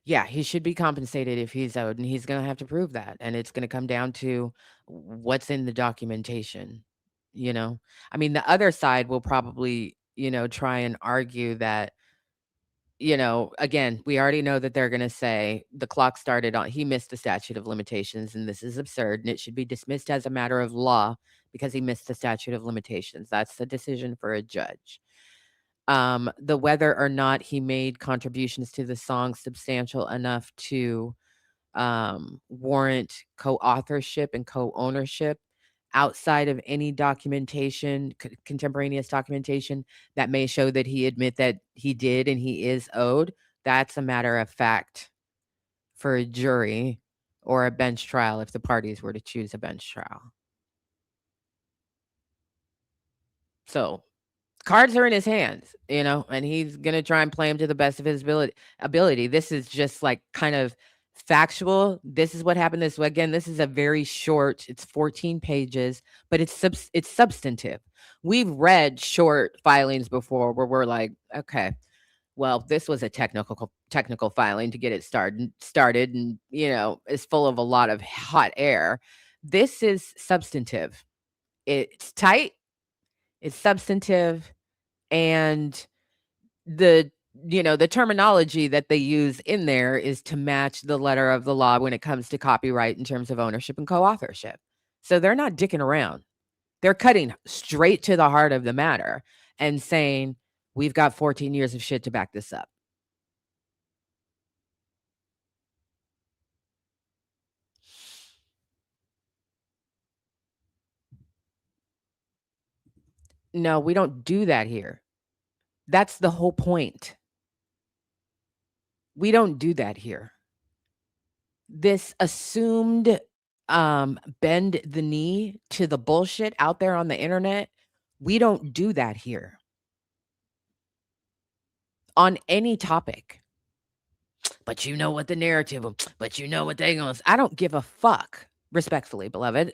Yeah, he should be compensated if he's owed, and he's gonna have to prove that, and it's gonna come down to what's in the documentation, you know? I mean, the other side will probably, try and argue that, again, we already know that they're gonna say the clock started on he missed the statute of limitations, and this is absurd, and it should be dismissed as a matter of law because he missed the statute of limitations. That's the decision for a judge. The whether or not he made contributions to the song substantial enough to warrant co-authorship and co-ownership outside of any documentation, contemporaneous documentation that may show that he admit that he did and he is owed. That's a matter of fact for a jury or a bench trial if the parties were to choose a bench trial. So cards are in his hands, and he's gonna try and play them to the best of his ability. This is just like kind of factual. This is what happened this way. Again, this is a very short, it's 14 pages, but it's substantive. We've read short filings before where we're like, okay, well, this was a technical filing to get it started and is full of a lot of hot air. This is substantive. It's tight, it's substantive, and the the terminology that they use in there is to match the letter of the law when it comes to copyright in terms of ownership and co-authorship. So they're not dicking around. They're cutting straight to the heart of the matter and saying, we've got 14 years of shit to back this up. No, we don't do that here. That's the whole point. We don't do that here. This assumed bend the knee to the bullshit out there on the internet, we don't do that here on any topic. But you know what the narrative, but you know what they going to I don't give a fuck, respectfully, beloved.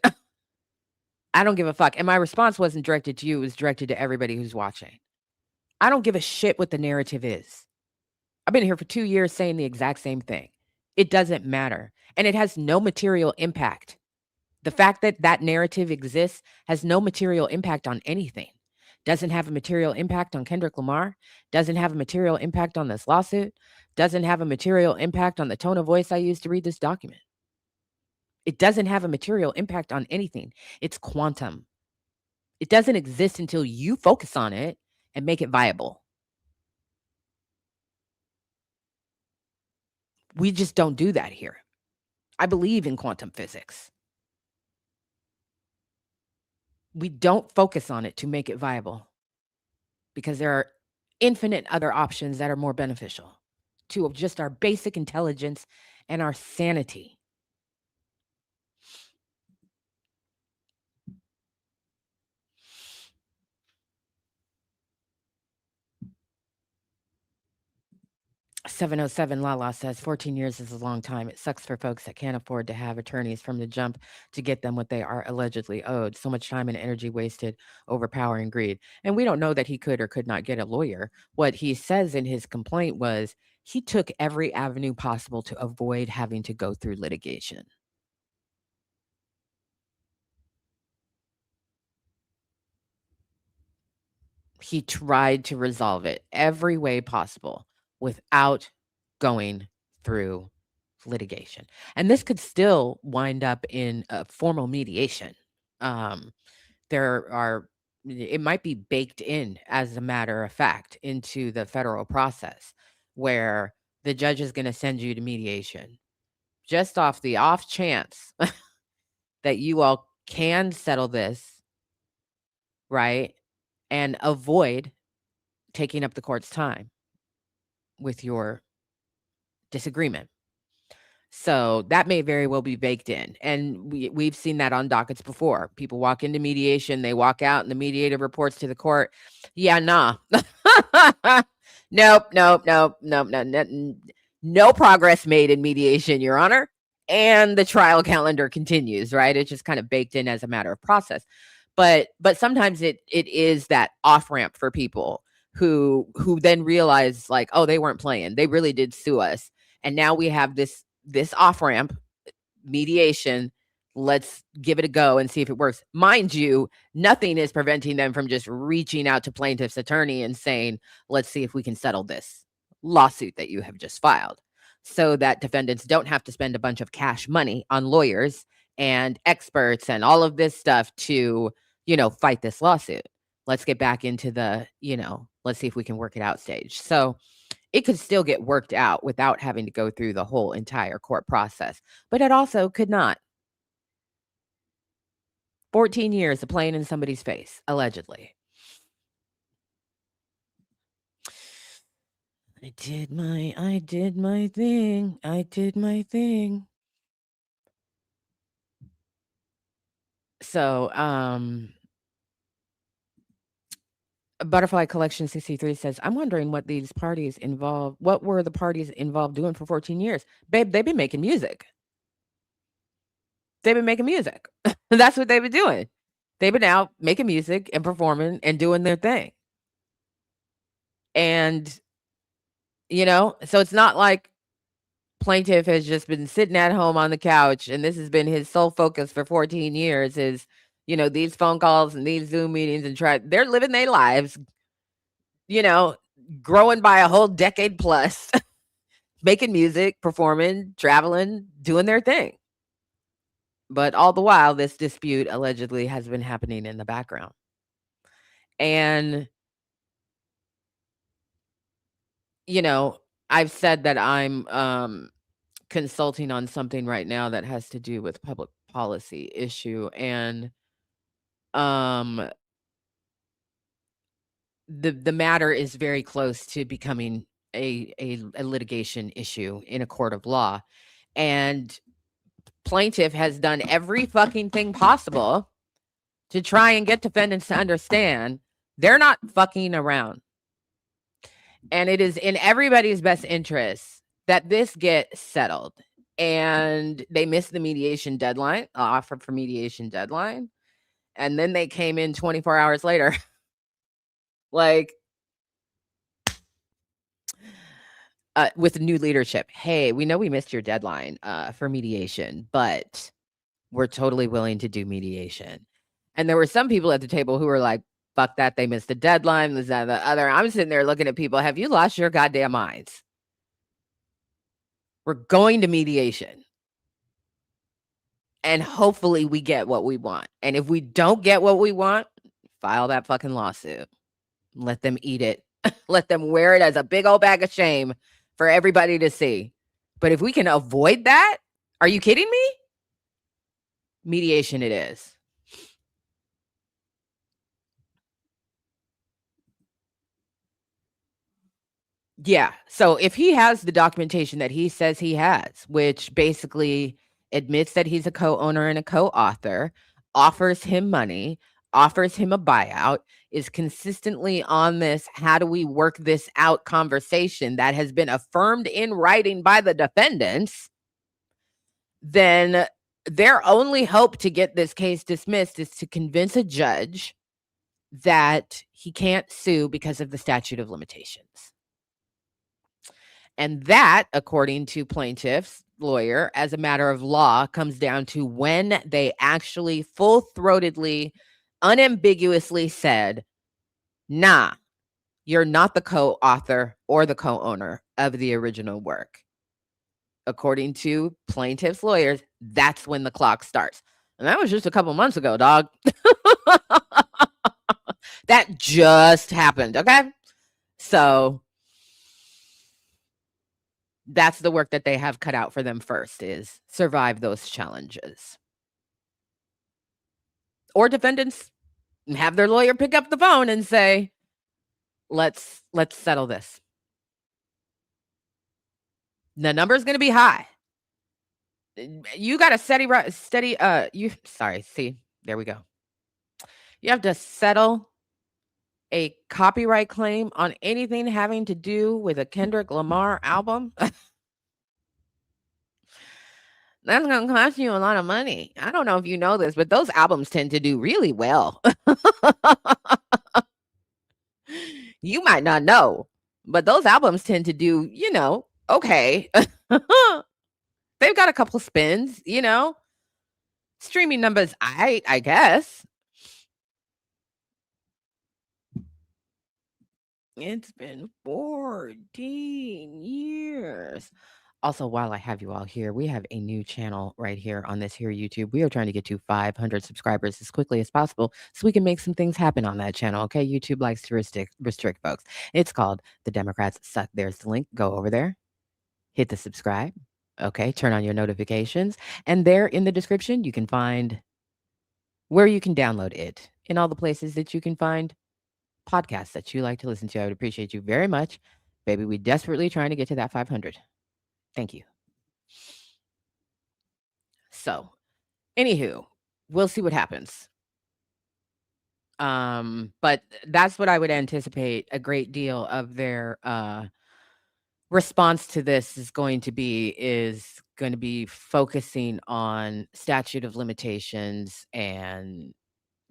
I don't give a fuck. And my response wasn't directed to you, it was directed to everybody who's watching. I don't give a shit what the narrative is. I've been here for 2 years saying the exact same thing. It doesn't matter. And it has no material impact. The fact that that narrative exists has no material impact on anything. Doesn't have a material impact on Kendrick Lamar, doesn't have a material impact on this lawsuit, doesn't have a material impact on the tone of voice I used to read this document. It doesn't have a material impact on anything. It's quantum. It doesn't exist until you focus on it and make it viable. We just don't do that here. I believe in quantum physics. We don't focus on it to make it viable because there are infinite other options that are more beneficial to just our basic intelligence and our sanity. 707 Lala says 14 years is a long time. It sucks for folks that can't afford to have attorneys from the jump to get them what they are allegedly owed. So much time and energy wasted over power and greed. And we don't know that he could or could not get a lawyer. What he says in his complaint was he took every avenue possible to avoid having to go through litigation. He tried to resolve it every way possible without going through litigation. And this could still wind up in a formal mediation. Um, there are it might be baked in as a matter of fact into the federal process where the judge is going to send you to mediation. Just off the off chance that you all can settle this, right? And avoid taking up the court's time with your disagreement. So that may very well be baked in. And we've seen that on dockets before. People walk into mediation, they walk out, and the mediator reports to the court, yeah, nah. Nope, nope, nope, nope, no, no progress made in mediation, Your Honor. And the trial calendar continues, right? It's just kind of baked in as a matter of process. But sometimes it is that off ramp for people who then realize, like, oh, they weren't playing. They really did sue us. And now we have this off ramp, mediation. Let's give it a go and see if it works. Mind you, nothing is preventing them from just reaching out to plaintiff's attorney and saying, let's see if we can settle this lawsuit that you have just filed, so that defendants don't have to spend a bunch of cash money on lawyers and experts and all of this stuff to, fight this lawsuit. Let's get back into the, let's see if we can work it out stage. So it could still get worked out without having to go through the whole entire court process, but it also could not. 14 years of playing in somebody's face, allegedly. I did my thing. I did my thing. So, Butterfly Collection 63 says, I'm wondering what were the parties involved doing for 14 years? Babe, they've been making music. They've been making music. That's what they've been doing. They've been out making music and performing and doing their thing. And, so it's not like plaintiff has just been sitting at home on the couch and this has been his sole focus for 14 years is, these phone calls and these Zoom meetings, and they're living their lives, growing by a whole decade plus, making music, performing, traveling, doing their thing. But all the while, this dispute allegedly has been happening in the background. And, I've said that I'm consulting on something right now that has to do with public policy issue. And the matter is very close to becoming a litigation issue in a court of law. And plaintiff has done every fucking thing possible to try and get defendants to understand they're not fucking around. And it is in everybody's best interest that this get settled. And they missed the mediation deadline, offer for mediation deadline. And then they came in 24 hours later. Like, with new leadership. Hey, we know we missed your deadline for mediation, but we're totally willing to do mediation. And there were some people at the table who were like, fuck that, they missed the deadline, this, that, and the other. I'm sitting there looking at people, have you lost your goddamn minds? We're going to mediation. And hopefully we get what we want. And if we don't get what we want, file that fucking lawsuit. Let them eat it. Let them wear it as a big old bag of shame for everybody to see. But if we can avoid that, are you kidding me? Mediation it is. Yeah. So if he has the documentation that he says he has, which basically admits that he's a co-owner and a co-author, offers him money, offers him a buyout, is consistently on this how do we work this out conversation that has been affirmed in writing by the defendants, then their only hope to get this case dismissed is to convince a judge that he can't sue because of the statute of limitations. And that, according to plaintiff's lawyer, as a matter of law, comes down to when they actually full-throatedly, unambiguously said, nah, you're not the co-author or the co-owner of the original work. According to plaintiff's lawyers, that's when the clock starts. And that was just a couple months ago, dog. That just happened, okay? So That's the work that they have cut out for them first is survive those challenges. Or defendants have their lawyer pick up the phone and say, let's settle this. The number is going to be high. You got a steady, see, there we go. You have to settle a copyright claim on anything having to do with a Kendrick Lamar album. That's going to cost you a lot of money. I don't know if you know this, but those albums tend to do really well. You might not know, but those albums tend to do, okay. They've got a couple spins, streaming numbers, I guess. It's been 14 years. Also, while I have you all here, we have a new channel right here on this here YouTube. We are trying to get to 500 subscribers as quickly as possible so we can make some things happen on that channel. Okay, YouTube likes to restrict folks. It's called The Democrats Suck. There's the link. Go over there, hit the subscribe. Okay, turn on your notifications. And there in the description, you can find where you can download it in all the places that you can find podcasts that you like to listen to. I would appreciate you very much. Baby, we desperately trying to get to that 500. Thank you. So, anywho, we'll see what happens. But that's what I would anticipate a great deal of their response to this is going to be focusing on statute of limitations and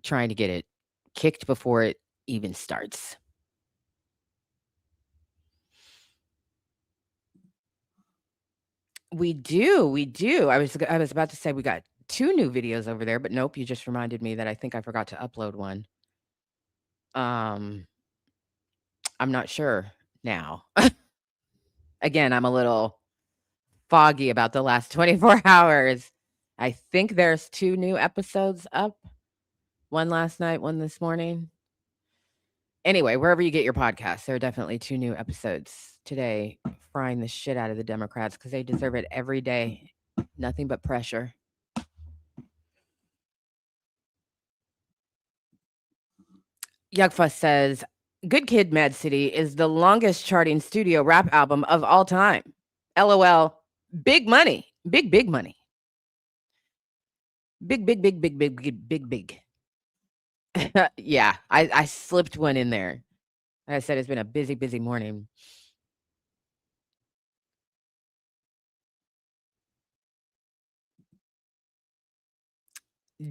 trying to get it kicked before it even starts. We do. I was about to say we got 2 new videos over there, but nope, you just reminded me that I think I forgot to upload one. Um, I'm not sure now. Again, I'm a little foggy about the last 24 hours. I think there's 2 new episodes up. One last night, one this morning. Anyway, wherever you get your podcasts, there are definitely 2 new episodes today frying the shit out of the Democrats because they deserve it every day. Nothing but pressure. Yugfuss says, Good Kid, Mad City is the longest charting studio rap album of all time. LOL. Big money. Big money. Big. Yeah, I slipped one in there. Like I said, it's been a busy morning.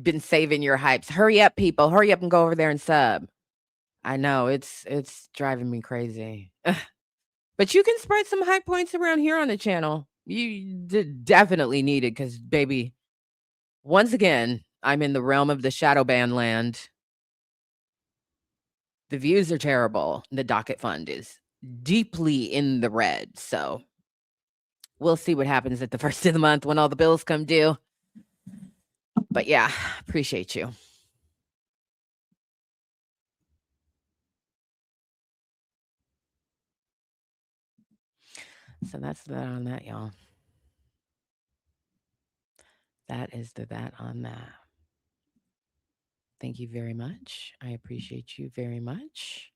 Been saving your hypes. Hurry up, people. Hurry up and go over there and sub. I know, it's driving me crazy. But you can spread some high points around here on the channel. You definitely need it because, baby, once again, I'm in the realm of the shadow ban land. The views are terrible. The docket fund is deeply in the red. So we'll see what happens at the first of the month when all the bills come due. But yeah, appreciate you. So that's that on that, y'all. That is that on that. Thank you very much. I appreciate you very much.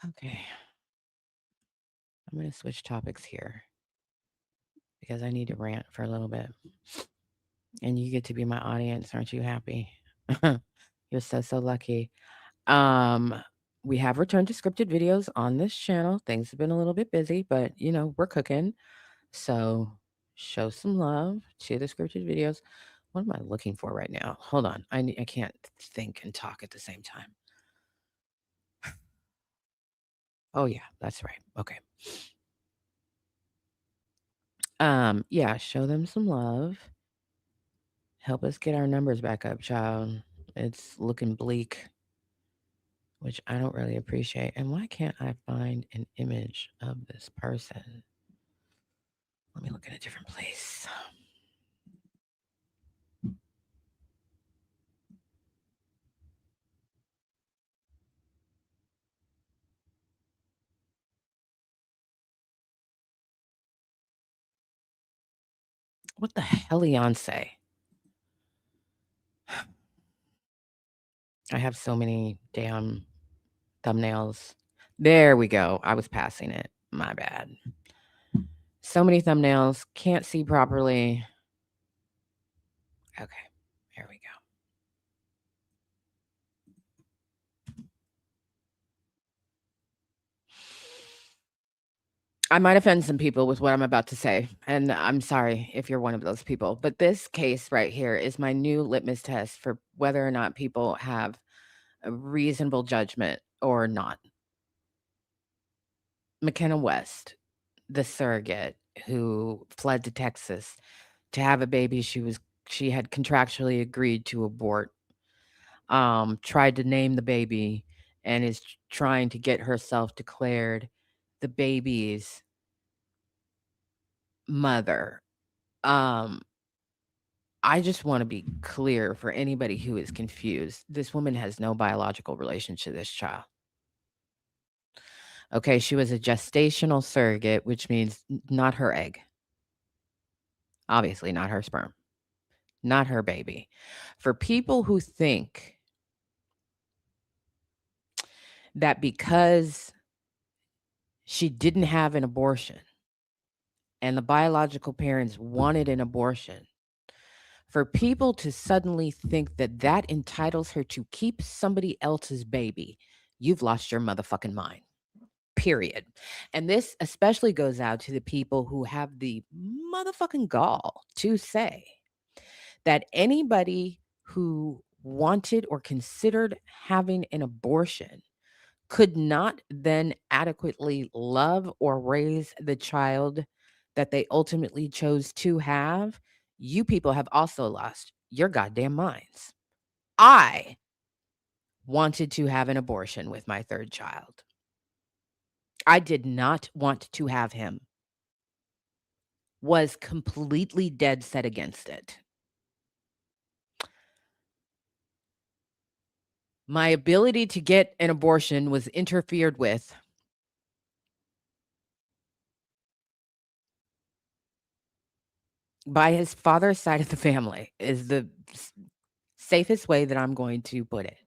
Okay. I'm going to switch topics here because I need to rant for a little bit. And you get to be my audience. Aren't you happy? You're so lucky. We have returned to scripted videos on this channel. Things have been a little bit busy, but we're cooking. So show some love to the scripted videos. What am I looking for right now? Hold on. I can't think and talk at the same time. Oh yeah, that's right. Okay. Yeah, show them some love. Help us get our numbers back up, child. It's looking bleak, which I don't really appreciate. And why can't I find an image of this person? Let me look in a different place. What the hell, I have so many damn thumbnails. There we go. I was passing it. My bad. So many thumbnails. Can't see properly. Okay. Here we go. I might offend some people with what I'm about to say, and I'm sorry if you're one of those people, but this case right here is my new litmus test for whether or not people have a reasonable judgment or not. McKenna West, the surrogate who fled to Texas to have a baby she had contractually agreed to abort, tried to name the baby and is trying to get herself declared the baby's mother. Um, I just want to be clear for anybody who is confused. This woman has no biological relation to this child. Okay, she was a gestational surrogate, which means not her egg. Obviously, not her sperm, not her baby. For people who think that because she didn't have an abortion and the biological parents wanted an abortion, for people to suddenly think that that entitles her to keep somebody else's baby, you've lost your motherfucking mind. Period. And this especially goes out to the people who have the motherfucking gall to say that anybody who wanted or considered having an abortion could not then adequately love or raise the child that they ultimately chose to have. You people have also lost your goddamn minds. I wanted to have an abortion with my third child. I did not want to have him. Was completely dead set against it. My ability to get an abortion was interfered with by his father's side of the family, is the safest way that I'm going to put it.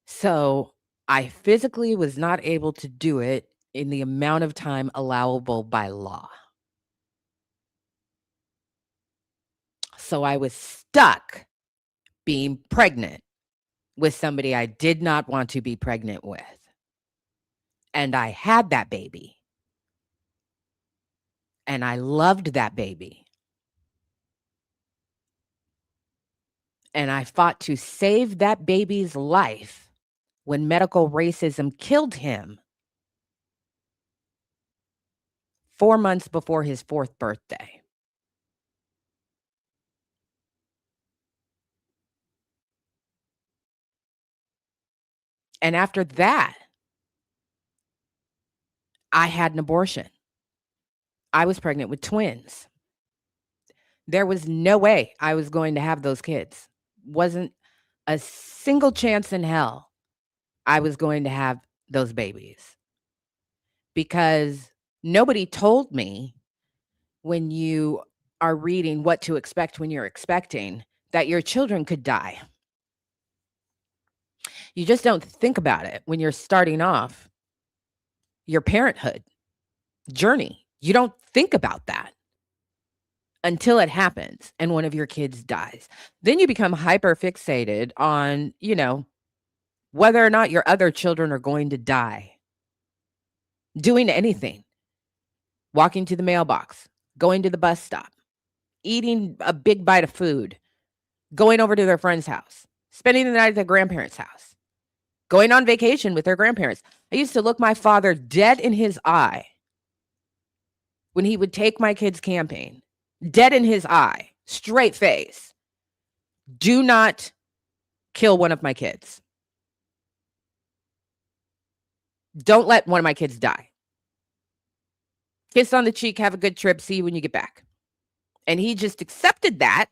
So I physically was not able to do it in the amount of time allowable by law. So I was stuck being pregnant with somebody I did not want to be pregnant with. And I had that baby. And I loved that baby. And I fought to save that baby's life when medical racism killed him 4 months before his 4th birthday. And after that, I had an abortion. I was pregnant with twins. There was no way I was going to have those kids. Wasn't a single chance in hell I was going to have those babies. Because nobody told me when you are reading what to expect when you're expecting that your children could die. You just don't think about it when you're starting off your parenthood journey. You don't think about that until it happens and one of your kids dies. Then you become hyper fixated on, whether or not your other children are going to die. Doing anything. Walking to the mailbox, going to the bus stop, eating a big bite of food, going over to their friend's house, spending the night at their grandparents' house, going on vacation with their grandparents. I used to look my father dead in his eye when he would take my kids camping, dead in his eye, straight face. Do not kill one of my kids. Don't let one of my kids die. Kiss on the cheek, have a good trip, see you when you get back. And he just accepted that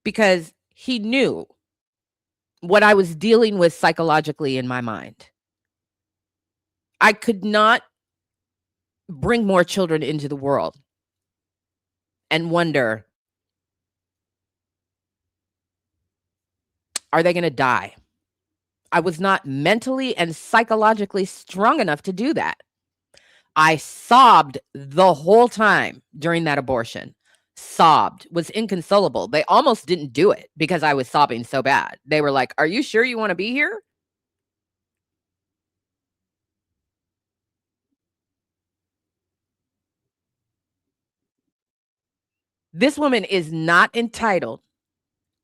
because he knew what I was dealing with psychologically in my mind. I could not bring more children into the world. and wonder, are they going to die? I was not mentally and psychologically strong enough to do that. I sobbed the whole time during that abortion. Sobbed, was inconsolable. They almost didn't do it because I was sobbing so bad. They were like, "Are you sure you want to be here?" This woman is not entitled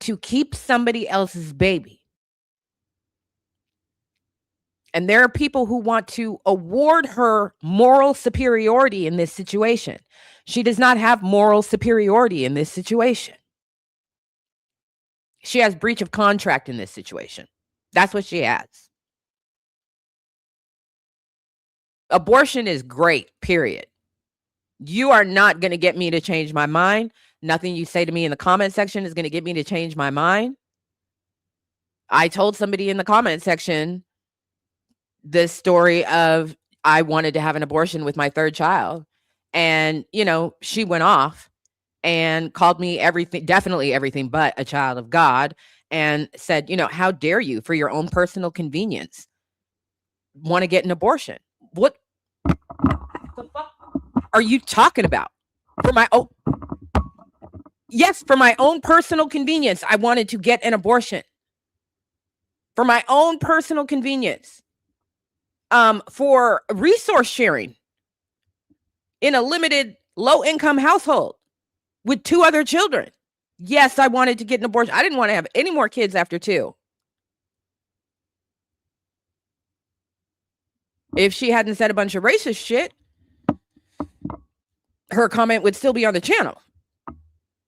to keep somebody else's baby. And there are people who want to award her moral superiority in this situation. She does not have moral superiority in this situation. She has breach of contract in this situation. That's what she has. Abortion is great, period. You are not going to get me to change my mind. Nothing you say to me in the comment section is going to get me to change my mind. I told somebody in the comment section this story of I wanted to have an abortion with my third child. And, she went off and called me everything, definitely everything but a child of God, and said, how dare you, for your own personal convenience, want to get an abortion? What the fuck are you talking about? Yes, for my own personal convenience, I wanted to get an abortion. For my own personal convenience. For resource sharing in a limited low-income household with 2 other children. Yes, I wanted to get an abortion. I didn't want to have any more kids after 2. If she hadn't said a bunch of racist shit, her comment would still be on the channel.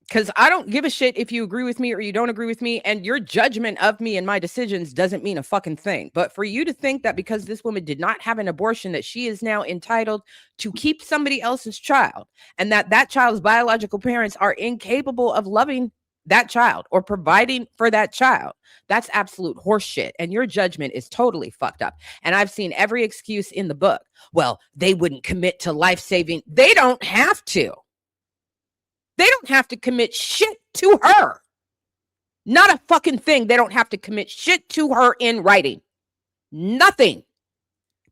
Because I don't give a shit if you agree with me or you don't agree with me, and your judgment of me and my decisions doesn't mean a fucking thing. But for you to think that because this woman did not have an abortion, that she is now entitled to keep somebody else's child, and that child's biological parents are incapable of loving that child or providing for that child, that's absolute horseshit. And your judgment is totally fucked up. And I've seen every excuse in the book. Well, they wouldn't commit to life-saving. They don't have to. They don't have to commit shit to her. Not a fucking thing. They don't have to commit shit to her in writing. Nothing.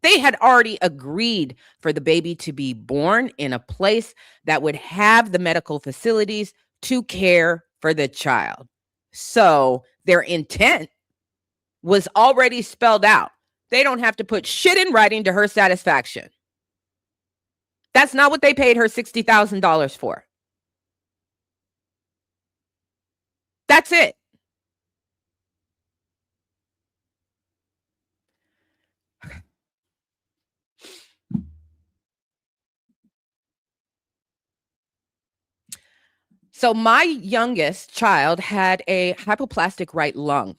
They had already agreed for the baby to be born in a place that would have the medical facilities to care for the child. So their intent was already spelled out. They don't have to put shit in writing to her satisfaction. That's not what they paid her $60,000 for. That's it. So my youngest child had a hypoplastic right lung,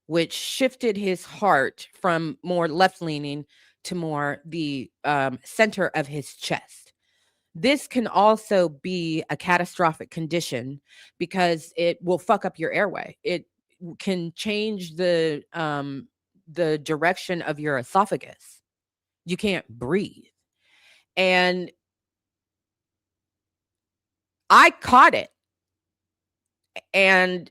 which shifted his heart from more left-leaning to more the center of his chest. This can also be a catastrophic condition because it will fuck up your airway. It can change the direction of your esophagus. You can't breathe. And I caught it. And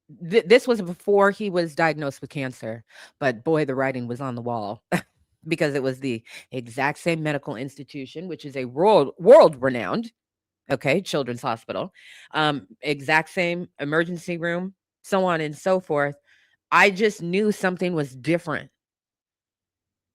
this was before he was diagnosed with cancer. But boy, the writing was on the wall because it was the exact same medical institution, which is a world-renowned, children's hospital, exact same emergency room, so on and so forth. I just knew something was different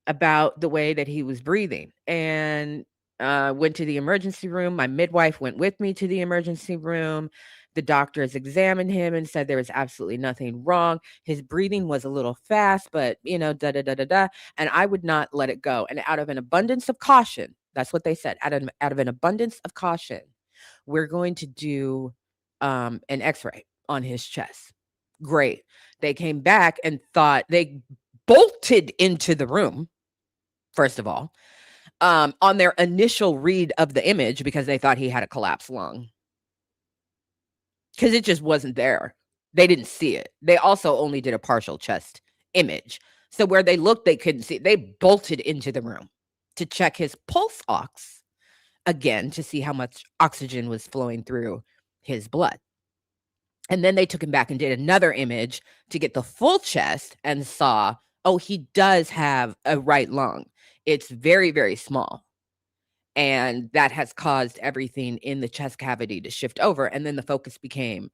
about the way that he was breathing, and went to the emergency room. My midwife went with me to the emergency room. The doctors examined him and said there was absolutely nothing wrong. His breathing was a little fast, but da da da da da. And I would not let it go. And out of an abundance of caution, that's what they said. Out of an abundance of caution, we're going to do an X-ray on his chest. Great. They came back and thought they bolted into the room. First of all, on their initial read of the image, because they thought he had a collapsed lung. Because it just wasn't there. They didn't see it. They also only did a partial chest image. So where they looked, they couldn't see it. They bolted into the room to check his pulse ox again to see how much oxygen was flowing through his blood. And then they took him back and did another image to get the full chest and saw, oh, he does have a right lung. It's very, very small. And that has caused everything in the chest cavity to shift over. And then the focus became,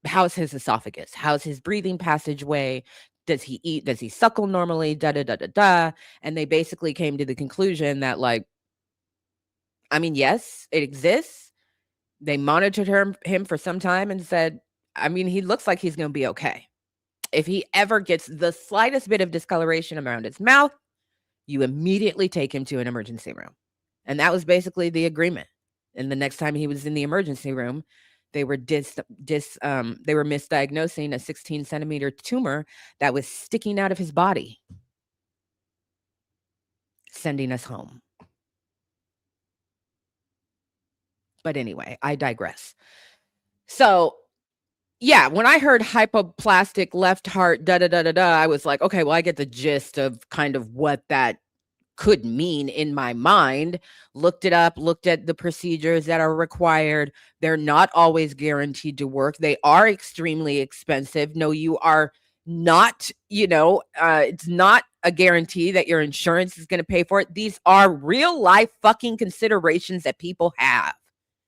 how's his esophagus? How's his breathing passageway? Does he eat? Does he suckle normally? Da da da da da. And they basically came to the conclusion that, like, I mean, yes, it exists. They monitored him for some time and said, I mean, he looks like he's going to be okay. If he ever gets the slightest bit of discoloration around his mouth, you immediately take him to an emergency room. And that was basically the agreement. And the next time he was in the emergency room, they were they were misdiagnosing a 16-centimeter tumor that was sticking out of his body, sending us home. But anyway, I digress. So, yeah, when I heard hypoplastic left heart, da da da da da, I was like, okay, well, I get the gist of kind of what that could mean in my mind. Looked it up, looked at the procedures that are required. They're not always guaranteed to work. They are extremely expensive. No, you are not, it's not a guarantee that your insurance is going to pay for it. These are real life fucking considerations that people have.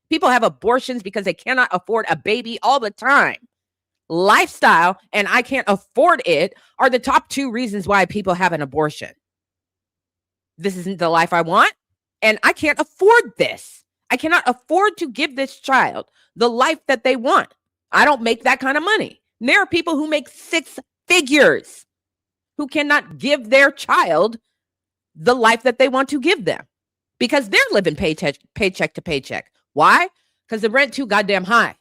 People have abortions because they cannot afford a baby all the time. Lifestyle and I can't afford it are the top two reasons why people have an abortion. This isn't the life I want, and I can't afford this. I cannot afford to give this child the life that they want. I don't make that kind of money. And there are people who make six figures who cannot give their child the life that they want to give them because they're living paycheck to paycheck. Why? Because the rent too goddamn high.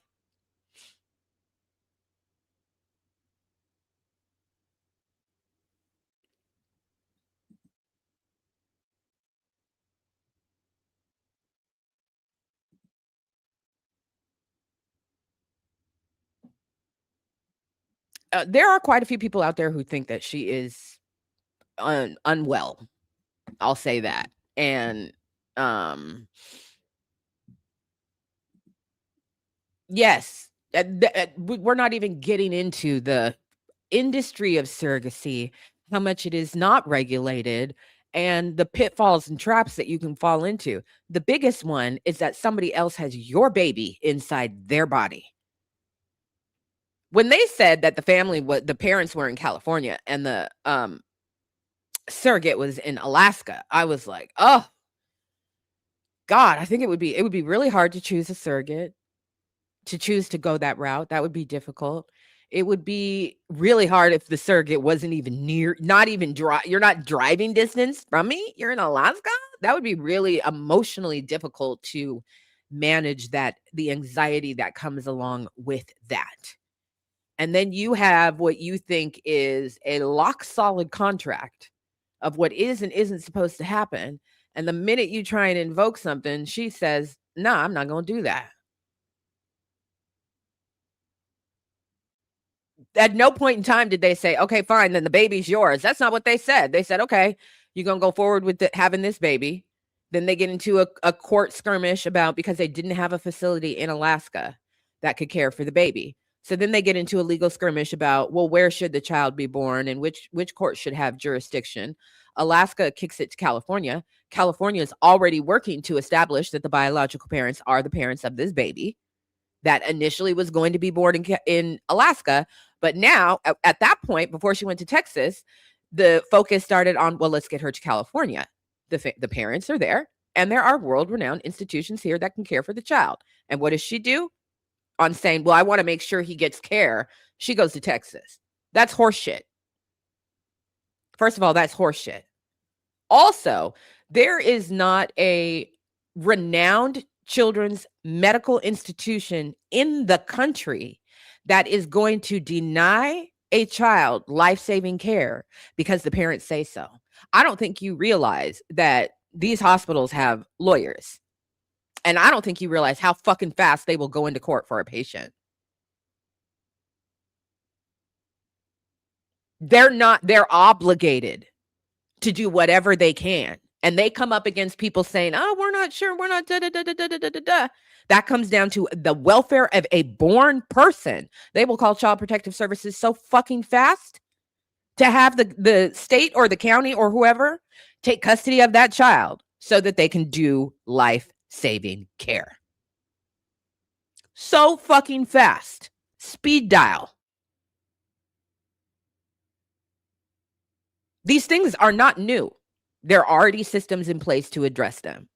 There are quite a few people out there who think that she is unwell. I'll say that. And yes, we're not even getting into the industry of surrogacy, how much it is not regulated, and the pitfalls and traps that you can fall into. The biggest one is that somebody else has your baby inside their body. When they said that the parents were in California and the surrogate was in Alaska, I was like, oh God, I think it would be really hard to choose a surrogate, to choose to go that route. That would be difficult. It would be really hard if the surrogate wasn't even near, not even you're not driving distance from me. You're in Alaska. That would be really emotionally difficult to manage, the anxiety that comes along with that. And then you have what you think is a lock solid contract of what is and isn't supposed to happen. And the minute you try and invoke something, she says, no, I'm not going to do that. At no point in time did they say, okay, fine, then the baby's yours. That's not what they said. They said, okay, you're going to go forward with having this baby. Then they get into a court skirmish because they didn't have a facility in Alaska that could care for the baby. So then they get into a legal skirmish about, well, where should the child be born and which court should have jurisdiction. Alaska kicks it to California. California is already working to establish that the biological parents are the parents of this baby that initially was going to be born in Alaska. But now, at that point, before she went to Texas, the focus started on, well, let's get her to California. The parents are there, and there are world-renowned institutions here that can care for the child. And what does she do? On saying, well, I want to make sure he gets care, she goes to Texas. That's horseshit. First of all, that's horseshit. Also, there is not a renowned children's medical institution in the country that is going to deny a child life-saving care because the parents say so. I don't think you realize that these hospitals have lawyers. And I don't think you realize how fucking fast they will go into court for a patient. They're obligated to do whatever they can and they come up against people saying, oh, we're not sure, we're not da da da da da da da da. That comes down to the welfare of a born person. They will call Child Protective Services so fucking fast to have the state or the county or whoever take custody of that child so that they can do life-saving care. So fucking fast. Speed dial. These things are not new. There are already systems in place to address them.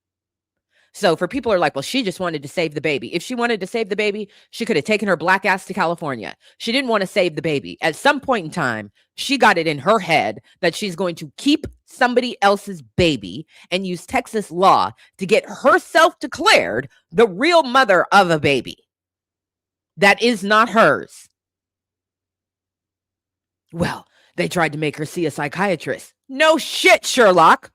So for people who are like, well, she just wanted to save the baby. If she wanted to save the baby, she could have taken her black ass to California. She didn't want to save the baby. At some point in time, she got it in her head that she's going to keep somebody else's baby and use Texas law to get herself declared the real mother of a baby that is not hers. Well, they tried to make her see a psychiatrist. No shit, Sherlock.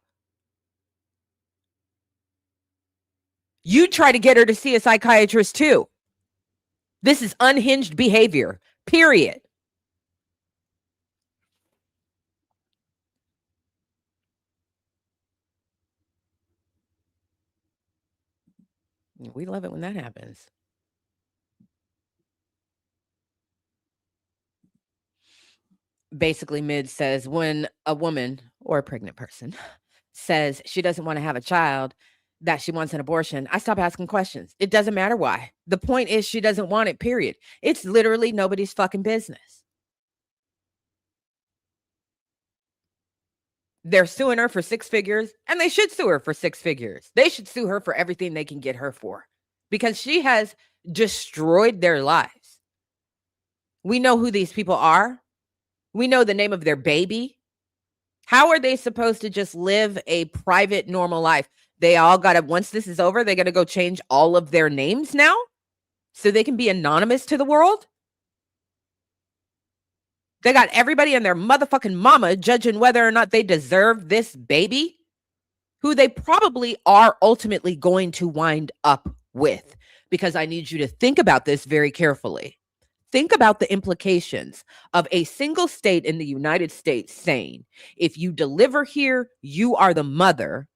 You try to get her to see a psychiatrist too. This is unhinged behavior, period. We love it when that happens. Basically, M.A.A.d says when a woman or a pregnant person says she doesn't want to have a child, that she wants an abortion, I stop asking questions. It doesn't matter why. The point is she doesn't want it, period. It's literally nobody's fucking business. They're suing her for 6 figures, and they should sue her for 6 figures. They should sue her for everything they can get her for because she has destroyed their lives. We know who these people are. We know the name of their baby. How are they supposed to just live a private, normal life? They all got to, once this is over, they got to go change all of their names now so they can be anonymous to the world. They got everybody and their motherfucking mama judging whether or not they deserve this baby, who they probably are ultimately going to wind up with. Because I need you to think about this very carefully. Think about the implications of a single state in the United States saying, if you deliver here, you are the mother,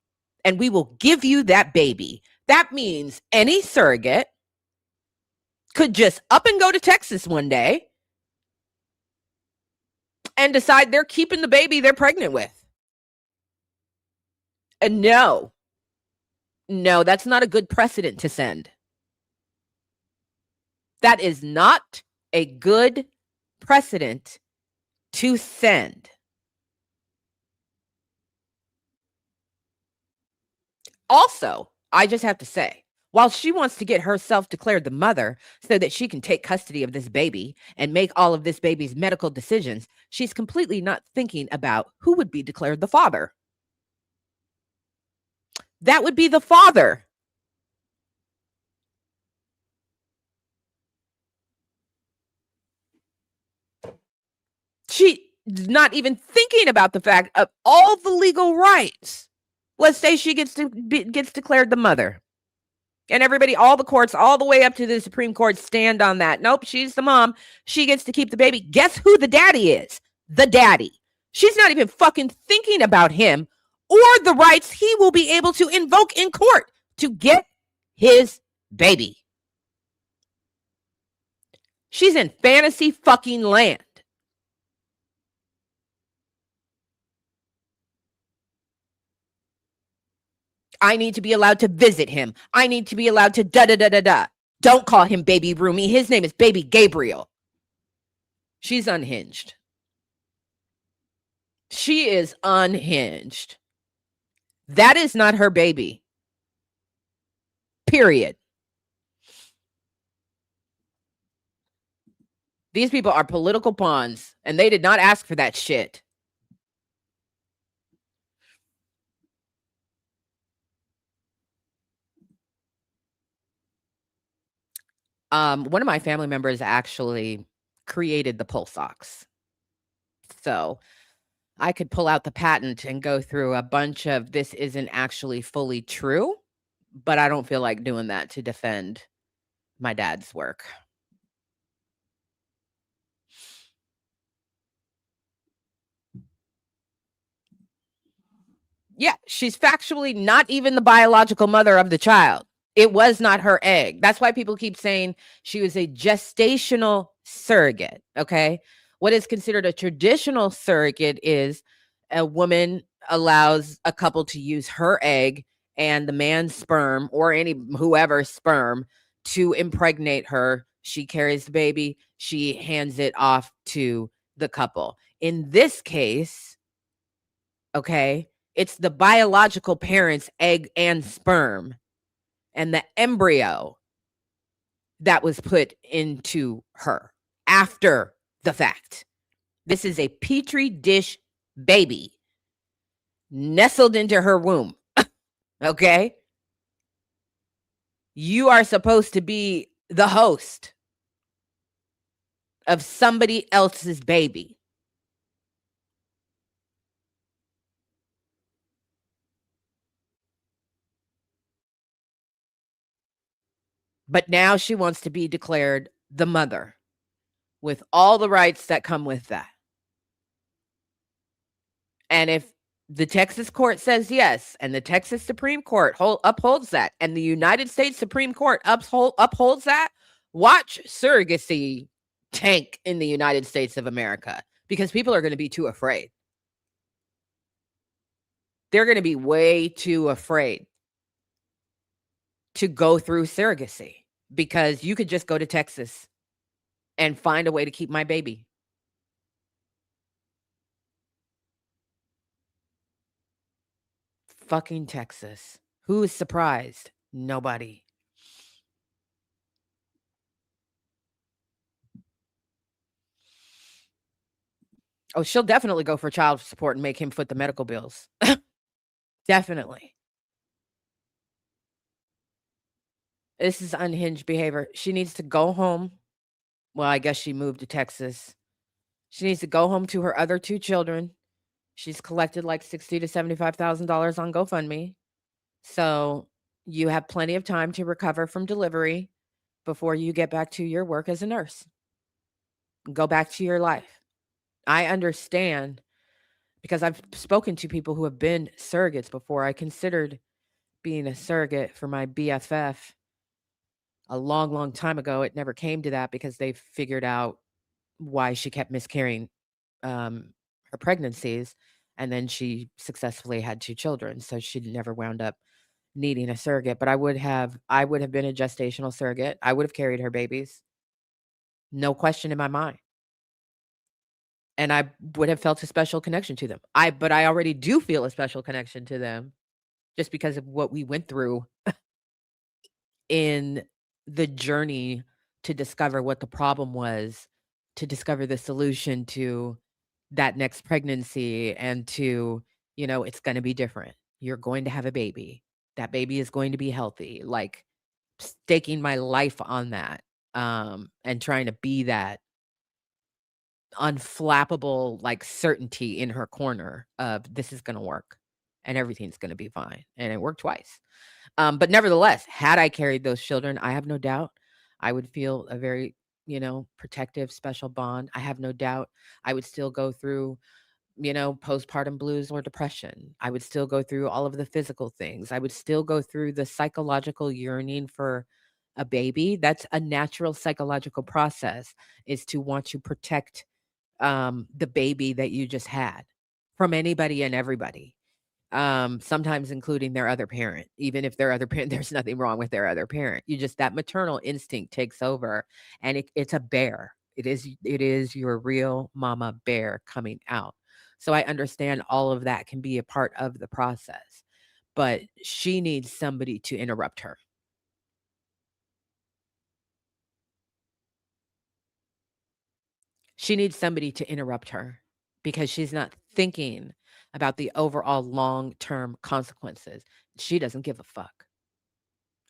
and we will give you that baby. That means any surrogate could just up and go to Texas one day and decide they're keeping the baby they're pregnant with. And no, that's not a good precedent to send. That is not a good precedent to send. Also, I just have to say, while she wants to get herself declared the mother so that she can take custody of this baby and make all of this baby's medical decisions, she's completely not thinking about who would be declared the father. That would be the father. She's not even thinking about the fact of all the legal rights. Let's say she gets declared the mother. And everybody, all the courts, all the way up to the Supreme Court stand on that. Nope, she's the mom. She gets to keep the baby. Guess who the daddy is? The daddy. She's not even fucking thinking about him or the rights he will be able to invoke in court to get his baby. She's in fantasy fucking land. I need to be allowed to visit him. I need to be allowed to da-da-da-da-da. Don't call him Baby Rumi. His name is Baby Gabriel. She's unhinged. She is unhinged. That is not her baby. Period. These people are political pawns, and they did not ask for that shit. One of my family members actually created the pulse ox. So I could pull out the patent and go through a bunch of this isn't actually fully true, but I don't feel like doing that to defend my dad's work. Yeah, she's factually not even the biological mother of the child. It was not her egg. That's why people keep saying she was a gestational surrogate, okay? What is considered a traditional surrogate is a woman allows a couple to use her egg and the man's sperm or any whoever's sperm to impregnate her. She carries the baby, she hands it off to the couple. In this case, okay, it's the biological parent's egg and sperm and the embryo that was put into her after the fact. This is a petri dish baby nestled into her womb. Okay. You are supposed to be the host of somebody else's baby. But now she wants to be declared the mother with all the rights that come with that. And if the Texas court says yes, and the Texas Supreme Court upholds that, and the United States Supreme Court upholds that, watch surrogacy tank in the United States of America because people are going to be too afraid. They're going to be way too afraid to go through surrogacy because you could just go to Texas and find a way to keep my baby. Fucking Texas. Who is surprised? Nobody. Oh, she'll definitely go for child support and make him foot the medical bills. Definitely. This is unhinged behavior. She needs to go home. Well, I guess she moved to Texas. She needs to go home to her other 2 children. She's collected like $60 to $75,000 on GoFundMe. So, you have plenty of time to recover from delivery before you get back to your work as a nurse. Go back to your life. I understand because I've spoken to people who have been surrogates before. I considered being a surrogate for my BFF a long, long time ago. It never came to that because they figured out why she kept miscarrying her pregnancies. And then she successfully had 2 children. So she never wound up needing a surrogate. But I would have been a gestational surrogate. I would have carried her babies. No question in my mind. And I would have felt a special connection to them. But I already do feel a special connection to them just because of what we went through in the journey to discover what the problem was, to discover the solution to that next pregnancy, and to, it's going to be different. You're going to have a baby. That baby is going to be healthy. Like staking my life on that, and trying to be that unflappable like certainty in her corner of this is going to work and everything's going to be fine. And it worked twice. But nevertheless, had I carried those children, I have no doubt I would feel a very, protective, special bond. I have no doubt I would still go through, postpartum blues or depression. I would still go through all of the physical things. I would still go through the psychological yearning for a baby. That's a natural psychological process, is to want to protect the baby that you just had from anybody and everybody, sometimes including their other parent. Even if their other parent, there's nothing wrong with their other parent. That maternal instinct takes over, and it's a bear. It is your real mama bear coming out. So I understand all of that can be a part of the process, but she needs somebody to interrupt her. She needs somebody to interrupt her because she's not thinking about the overall long-term consequences. She doesn't give a fuck.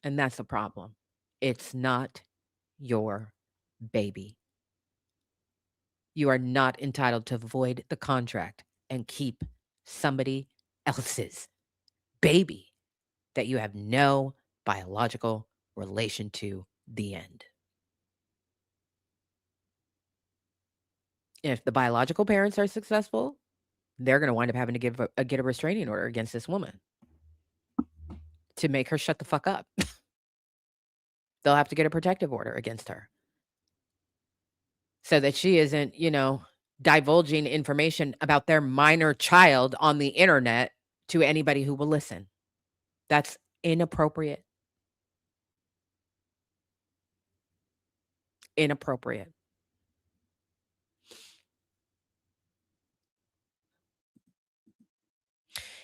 And that's a problem. It's not your baby. You are not entitled to void the contract and keep somebody else's baby that you have no biological relation to. The end. If the biological parents are successful, they're going to wind up having to get a restraining order against this woman to make her shut the fuck up. They'll have to get a protective order against her so that she isn't, divulging information about their minor child on the internet to anybody who will listen. That's inappropriate. Inappropriate.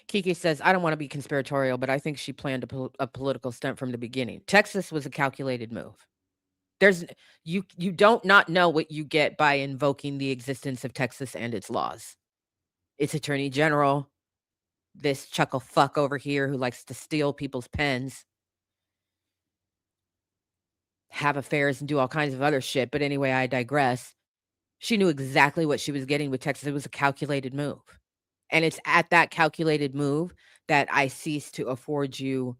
Kiki says, I don't want to be conspiratorial, but I think she planned a political stunt from the beginning. Texas was a calculated move. There's you don't not know what you get by invoking the existence of Texas and its laws. Its attorney general, this chuckle fuck over here who likes to steal people's pens, have affairs and do all kinds of other shit. But anyway, I digress. She knew exactly what she was getting with Texas. It was a calculated move. And it's at that calculated move that I cease to afford you,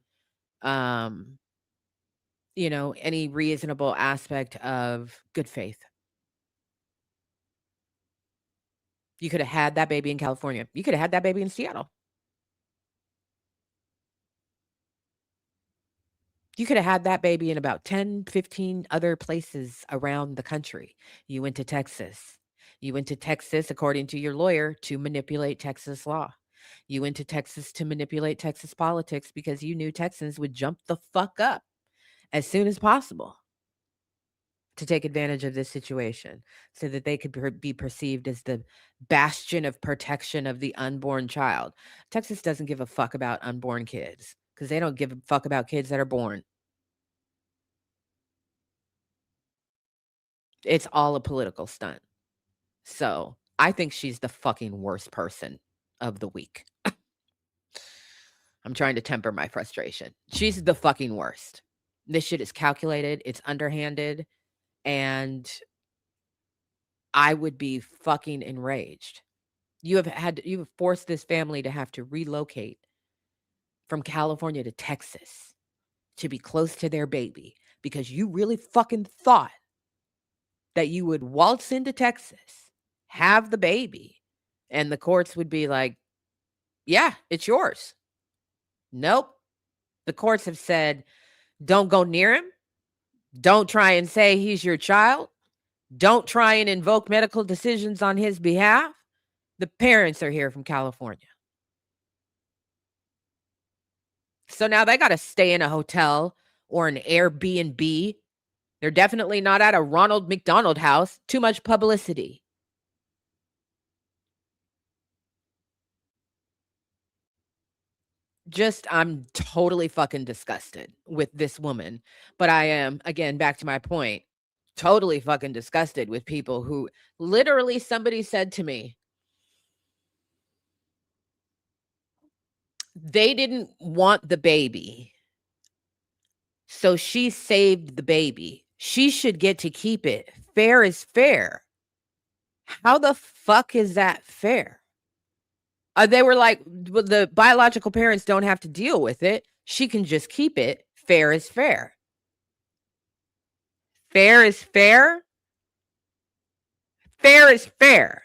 any reasonable aspect of good faith. You could have had that baby in California. You could have had that baby in Seattle. You could have had that baby in about 10, 15 other places around the country. You went to Texas. You went to Texas, according to your lawyer, to manipulate Texas law. You went to Texas to manipulate Texas politics because you knew Texans would jump the fuck up as soon as possible to take advantage of this situation so that they could be perceived as the bastion of protection of the unborn child. Texas doesn't give a fuck about unborn kids because they don't give a fuck about kids that are born. It's all a political stunt. So I think she's the fucking worst person of the week. I'm trying to temper my frustration. She's the fucking worst. This shit is calculated. It's underhanded. And I would be fucking enraged. You've forced this family to have to relocate from California to Texas to be close to their baby because you really fucking thought that you would waltz into Texas, have the baby, and the courts would be like, yeah, it's yours. Nope. The courts have said, don't go near him. Don't try and say he's your child. Don't try and invoke medical decisions on his behalf. The parents are here from California. So now they got to stay in a hotel or an Airbnb. They're definitely not at a Ronald McDonald house. Too much publicity. I'm totally fucking disgusted with this woman. But I am, again, back to my point, totally fucking disgusted with people who literally somebody said to me, they didn't want the baby. So she saved the baby. She should get to keep it. Fair is fair. How the fuck is that fair? They were like, well, the biological parents don't have to deal with it. She can just keep it. Fair is fair. Fair is fair. Fair is fair.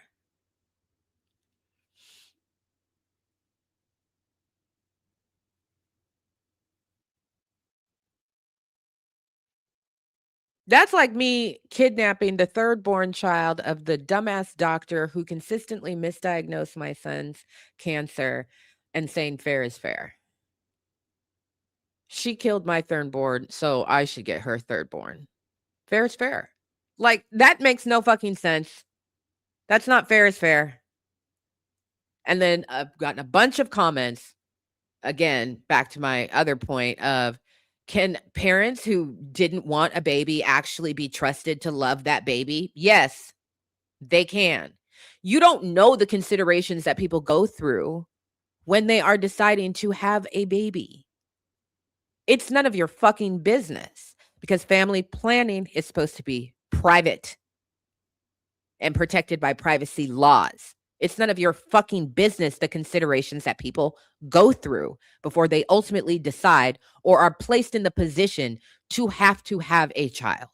That's like me kidnapping the third-born child of the dumbass doctor who consistently misdiagnosed my son's cancer and saying fair is fair. She killed my third-born, so I should get her third-born. Fair is fair. Like, that makes no fucking sense. That's not fair is fair. And then I've gotten a bunch of comments, again, back to my other point of, can parents who didn't want a baby actually be trusted to love that baby? Yes, they can. You don't know the considerations that people go through when they are deciding to have a baby. It's none of your fucking business because family planning is supposed to be private and protected by privacy laws. It's none of your fucking business the considerations that people go through before they ultimately decide or are placed in the position to have a child.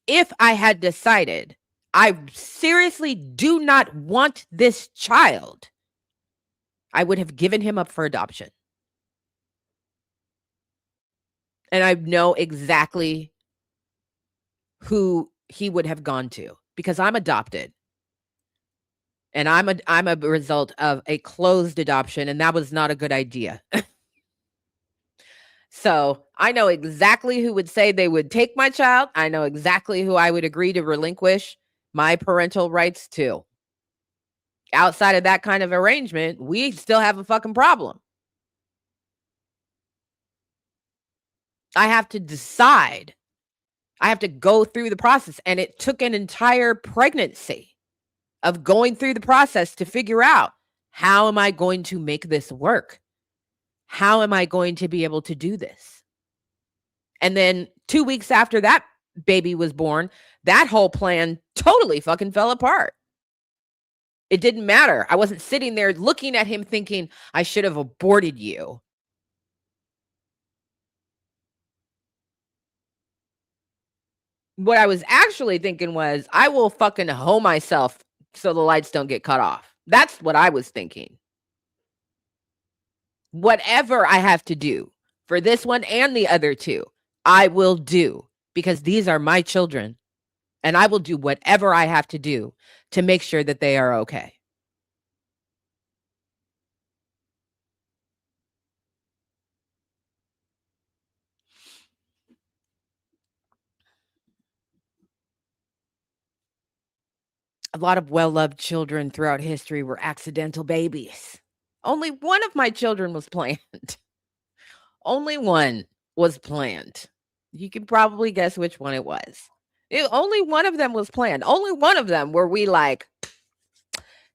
If I had decided I seriously do not want this child, I would have given him up for adoption. And I know exactly who he would have gone to because I'm adopted. And I'm a result of a closed adoption, and that was not a good idea. So, I know exactly who would say they would take my child. I know exactly who I would agree to relinquish my parental rights to. Outside of that kind of arrangement, we still have a fucking problem. I have to decide. I have to go through the process, and it took an entire pregnancy of going through the process to figure out, how am I going to make this work? How am I going to be able to do this? And then 2 weeks after that baby was born, that whole plan totally fucking fell apart. It didn't matter. I wasn't sitting there looking at him thinking, "I should have aborted you." What I was actually thinking was, "I will fucking hoe myself so the lights don't get cut off." That's what I was thinking. Whatever I have to do for this one and the other 2, I will do because these are my children, and I will do whatever I have to do to make sure that they are okay. A lot of well-loved children throughout history were accidental babies. Only one of my children was planned. Only one was planned. You can probably guess which one it was. Only one of them was planned. Only one of them were we like,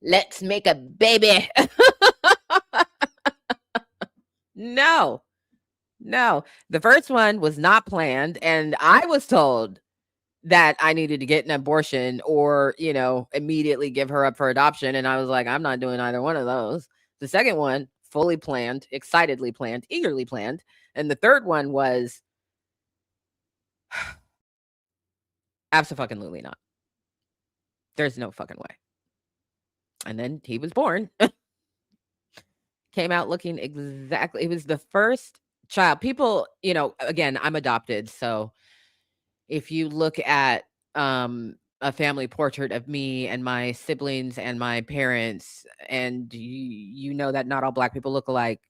"Let's make a baby." No, no. The first one was not planned, and I was told that I needed to get an abortion or, immediately give her up for adoption, and I was like, "I'm not doing either one of those." The second one, fully planned, excitedly planned, eagerly planned, and the third one was abso-fucking-lutely not. There's no fucking way. And then he was born. Came out looking exactly, it was the first child. People, again, I'm adopted, so if you look at a family portrait of me and my siblings and my parents, and you know that not all black people look alike,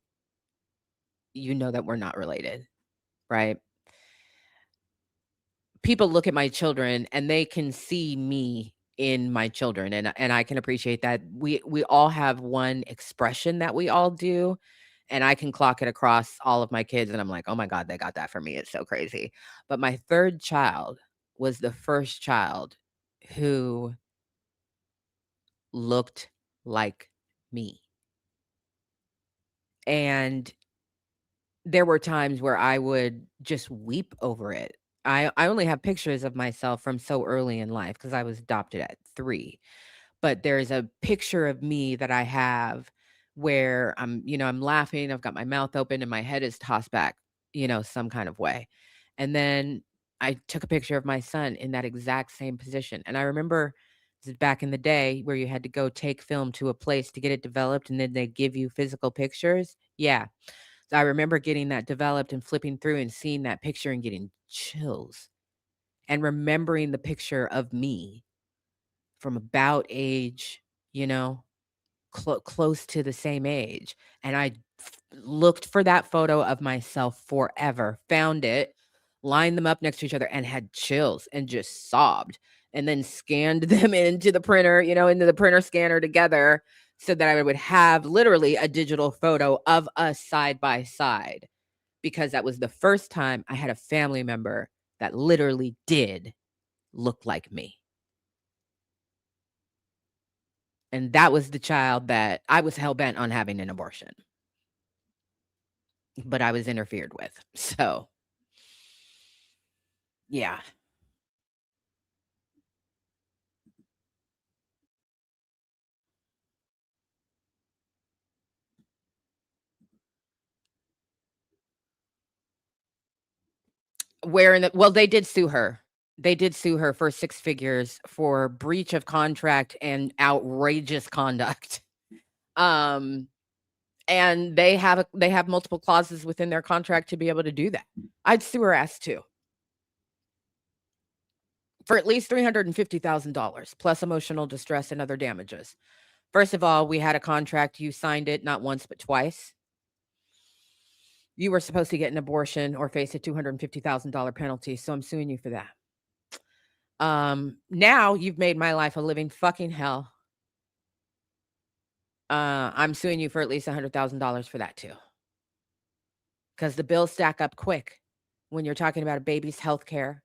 you know that we're not related, right? People look at my children and they can see me in my children, and I can appreciate that. We all have one expression that we all do, and I can clock it across all of my kids, and I'm like, "Oh my god, they got that from me." It's so crazy. But my 3rd child was the first child who looked like me. And there were times where I would just weep over it. I only have pictures of myself from so early in life because I was adopted at 3. But there's a picture of me that I have where I'm laughing, I've got my mouth open and my head is tossed back, some kind of way. And then I took a picture of my son in that exact same position. And I remember this is back in the day where you had to go take film to a place to get it developed and then they give you physical pictures. Yeah. So I remember getting that developed and flipping through and seeing that picture and getting chills and remembering the picture of me from about age, you know, close to the same age, and I looked for that photo of myself forever, found it, lined them up next to each other, and had chills and just sobbed, and then scanned them into the printer, into the printer scanner together so that I would have literally a digital photo of us side by side, because that was the first time I had a family member that literally did look like me. And that was the child that I was hell bent on having an abortion, but I was interfered with. So, yeah. Where in the well, they did sue her. They did sue her for 6 figures for breach of contract and outrageous conduct. Um, and they have multiple clauses within their contract to be able to do that. I'd sue her ass too. For at least $350,000 plus emotional distress and other damages. First of all, we had a contract. You signed it not once, but twice. You were supposed to get an abortion or face a $250,000 penalty. So I'm suing you for that. Now you've made my life a living fucking hell. I'm suing you for at least $100,000 for that too. Because the bills stack up quick when you're talking about a baby's health care.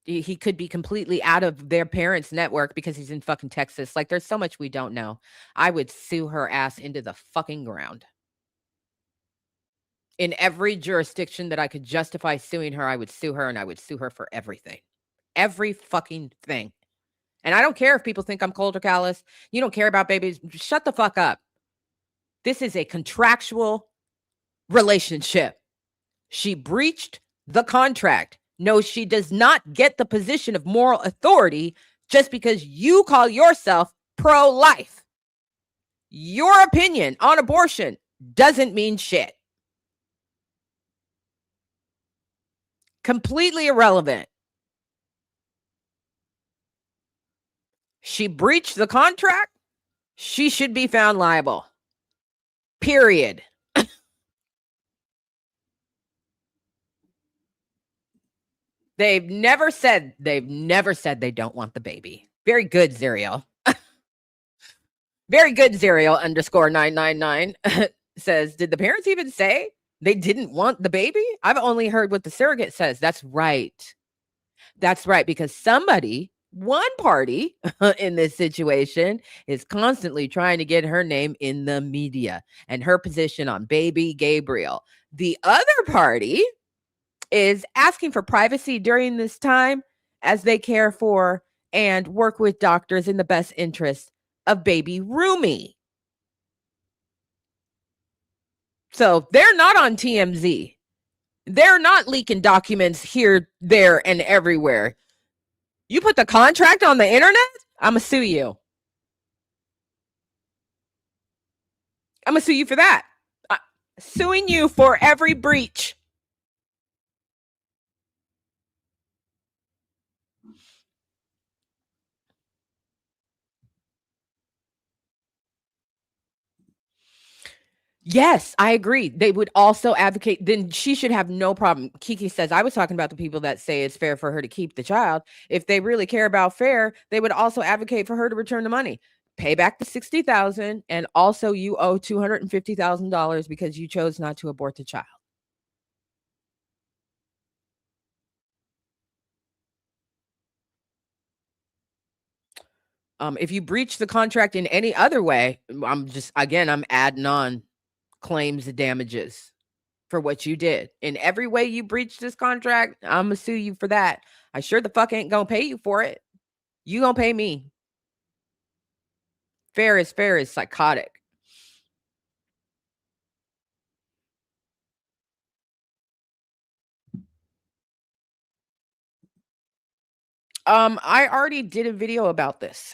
He could be completely out of their parents' network because he's in fucking Texas. Like, there's so much we don't know. I would sue her ass into the fucking ground. In every jurisdiction that I could justify suing her, I would sue her, and I would sue her for everything. Every fucking thing. And I don't care if people think I'm cold or callous. You don't care about babies. Shut the fuck up. This is a contractual relationship. She breached the contract. No, she does not get the position of moral authority just because you call yourself pro-life. Your opinion on abortion doesn't mean shit. Completely irrelevant. She breached the contract. She should be found liable. Period. They've never said they don't want the baby. Very good, Zerial. Very good, Zerial _999 says, did the parents even say they didn't want the baby? I've only heard what the surrogate says. That's right. That's right. Because one party in this situation is constantly trying to get her name in the media and her position on baby Gabriel. The other party is asking for privacy during this time as they care for and work with doctors in the best interest of baby Rumi. So they're not on TMZ. They're not leaking documents here, there, and everywhere. You put the contract on the internet, I'm going to sue you. I'm going to sue you for that. Suing you for every breach. Yes, I agree. They would also advocate. Then she should have no problem. Kiki says, I was talking about the people that say it's fair for her to keep the child. If they really care about fair, they would also advocate for her to return the money. Pay back the $60,000, and also you owe $250,000 because you chose not to abort the child. If you breach the contract in any other way, I'm adding on claims of damages for what you did. In every way you breached this contract, I'm gonna sue you for that. I sure the fuck ain't gonna pay you for it. You gonna pay me. Fair is psychotic. I already did a video about this.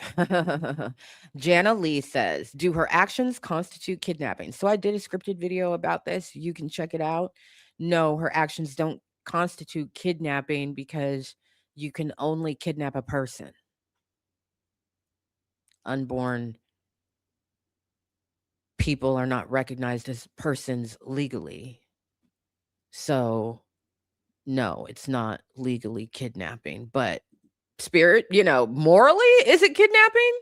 Jana Lee says, do her actions constitute kidnapping? So I did a scripted video about this. You can check it out. No, her actions don't constitute kidnapping because you can only kidnap a person. Unborn people are not recognized as persons legally. So no, it's not legally kidnapping, but spirit, morally, is it kidnapping?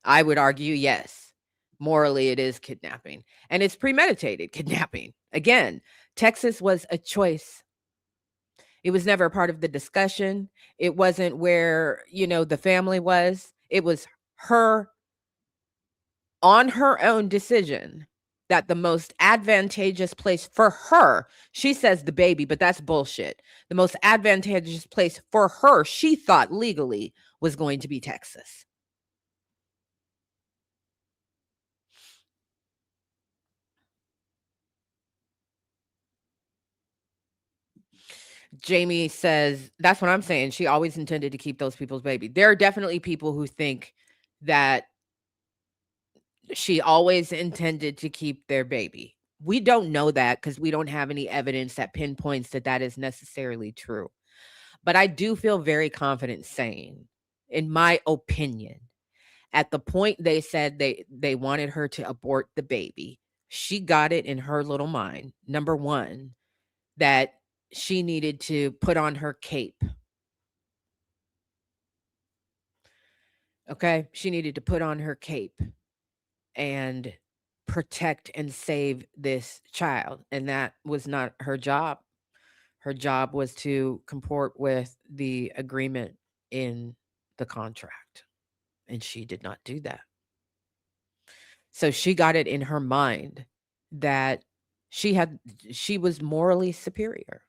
I would argue yes. Morally, it is kidnapping, and it's premeditated kidnapping. Again, Texas was a choice. It was never a part of the discussion. It wasn't where, the family was. It was her on her own decision that the most advantageous place for her, she says the baby, but that's bullshit. The most advantageous place for her, she thought legally, was going to be Texas. Jamie says, that's what I'm saying. She always intended to keep those people's baby. There are definitely people who think that she always intended to keep their baby. We don't know that because we don't have any evidence that pinpoints that that is necessarily true. But I do feel very confident saying, in my opinion, at the point they said they wanted her to abort the baby, she got it in her little mind. Number one, that she needed to put on her cape. Okay? She needed to put on her cape and protect and save this child. And that was not her job. Her job was to comport with the agreement in the contract. And she did not do that. So she got it in her mind that she was morally superior.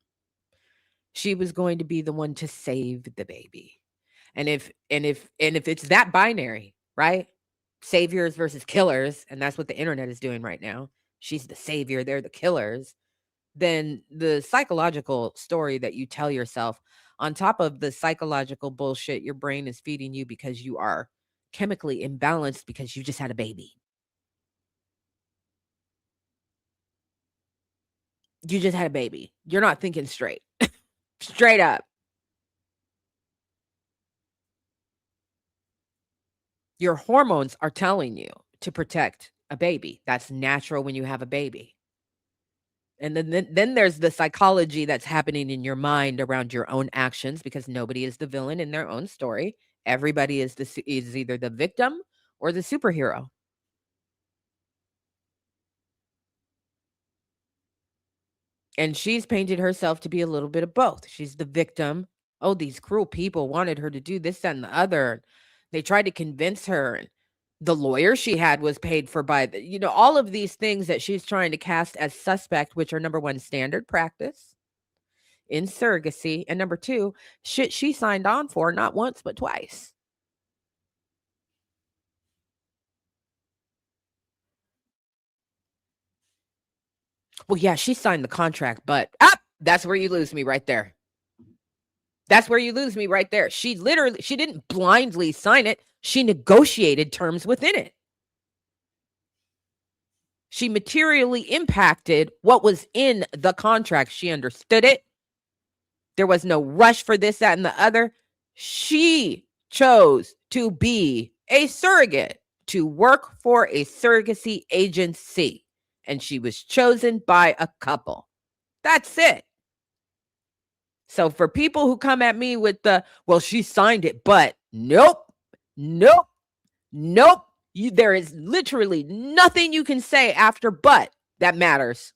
She was going to be the one to save the baby. And if it's that binary, right? Saviors versus killers, and that's what the internet is doing right now. She's the savior, they're the killers. Then the psychological story that you tell yourself, on top of the psychological bullshit your brain is feeding you because you are chemically imbalanced because you just had a baby. You just had a baby. You're not thinking straight. Straight up. Your hormones are telling you to protect a baby. That's natural when you have a baby. And then there's the psychology that's happening in your mind around your own actions because nobody is the villain in their own story. Everybody is either the victim or the superhero. And she's painted herself to be a little bit of both. She's the victim. Oh, these cruel people wanted her to do this, that, and the other. They tried to convince her. And the lawyer she had was paid for by all of these things that she's trying to cast as suspect, which are number one, standard practice in surrogacy, and number two, shit she signed on for not once but twice. Well, yeah, she signed the contract, but that's where you lose me right there. That's where you lose me right there. She didn't blindly sign it. She negotiated terms within it. She materially impacted what was in the contract. She understood it. There was no rush for this, that, and the other. She chose to be a surrogate, to work for a surrogacy agency. And she was chosen by a couple. That's it. So for people who come at me with well, she signed it, but nope. There is literally nothing you can say after but that matters.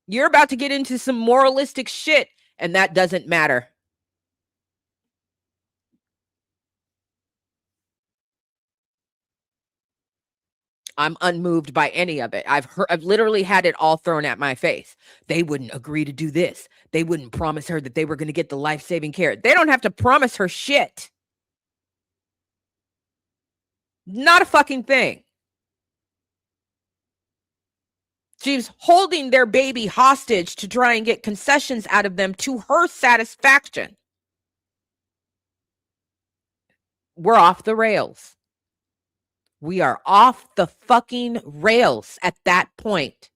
You're about to get into some moralistic shit, and that doesn't matter. I'm unmoved by any of it. I've literally had it all thrown at my face. They wouldn't agree to do this. They wouldn't promise her that they were going to get the life-saving care. They don't have to promise her shit. Not a fucking thing. She's holding their baby hostage to try and get concessions out of them to her satisfaction. We're off the rails. We are off the fucking rails at that point.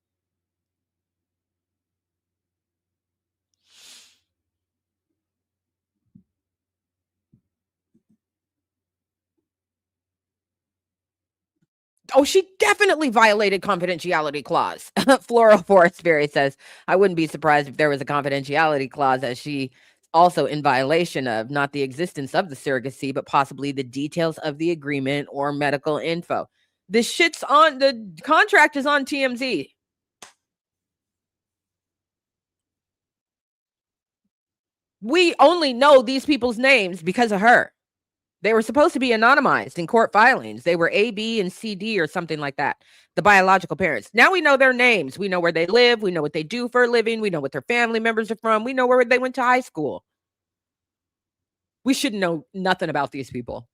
Oh, she definitely violated confidentiality clause. Floral Forest Fairy says, I wouldn't be surprised if there was a confidentiality clause as she also in violation of not the existence of the surrogacy, but possibly the details of the agreement or medical info. The contract is on TMZ. We only know these people's names because of her. They were supposed to be anonymized in court filings. They were A, B, and C, D or something like that. The biological parents. Now we know their names. We know where they live. We know what they do for a living. We know what their family members are from. We know where they went to high school. We should know nothing about these people.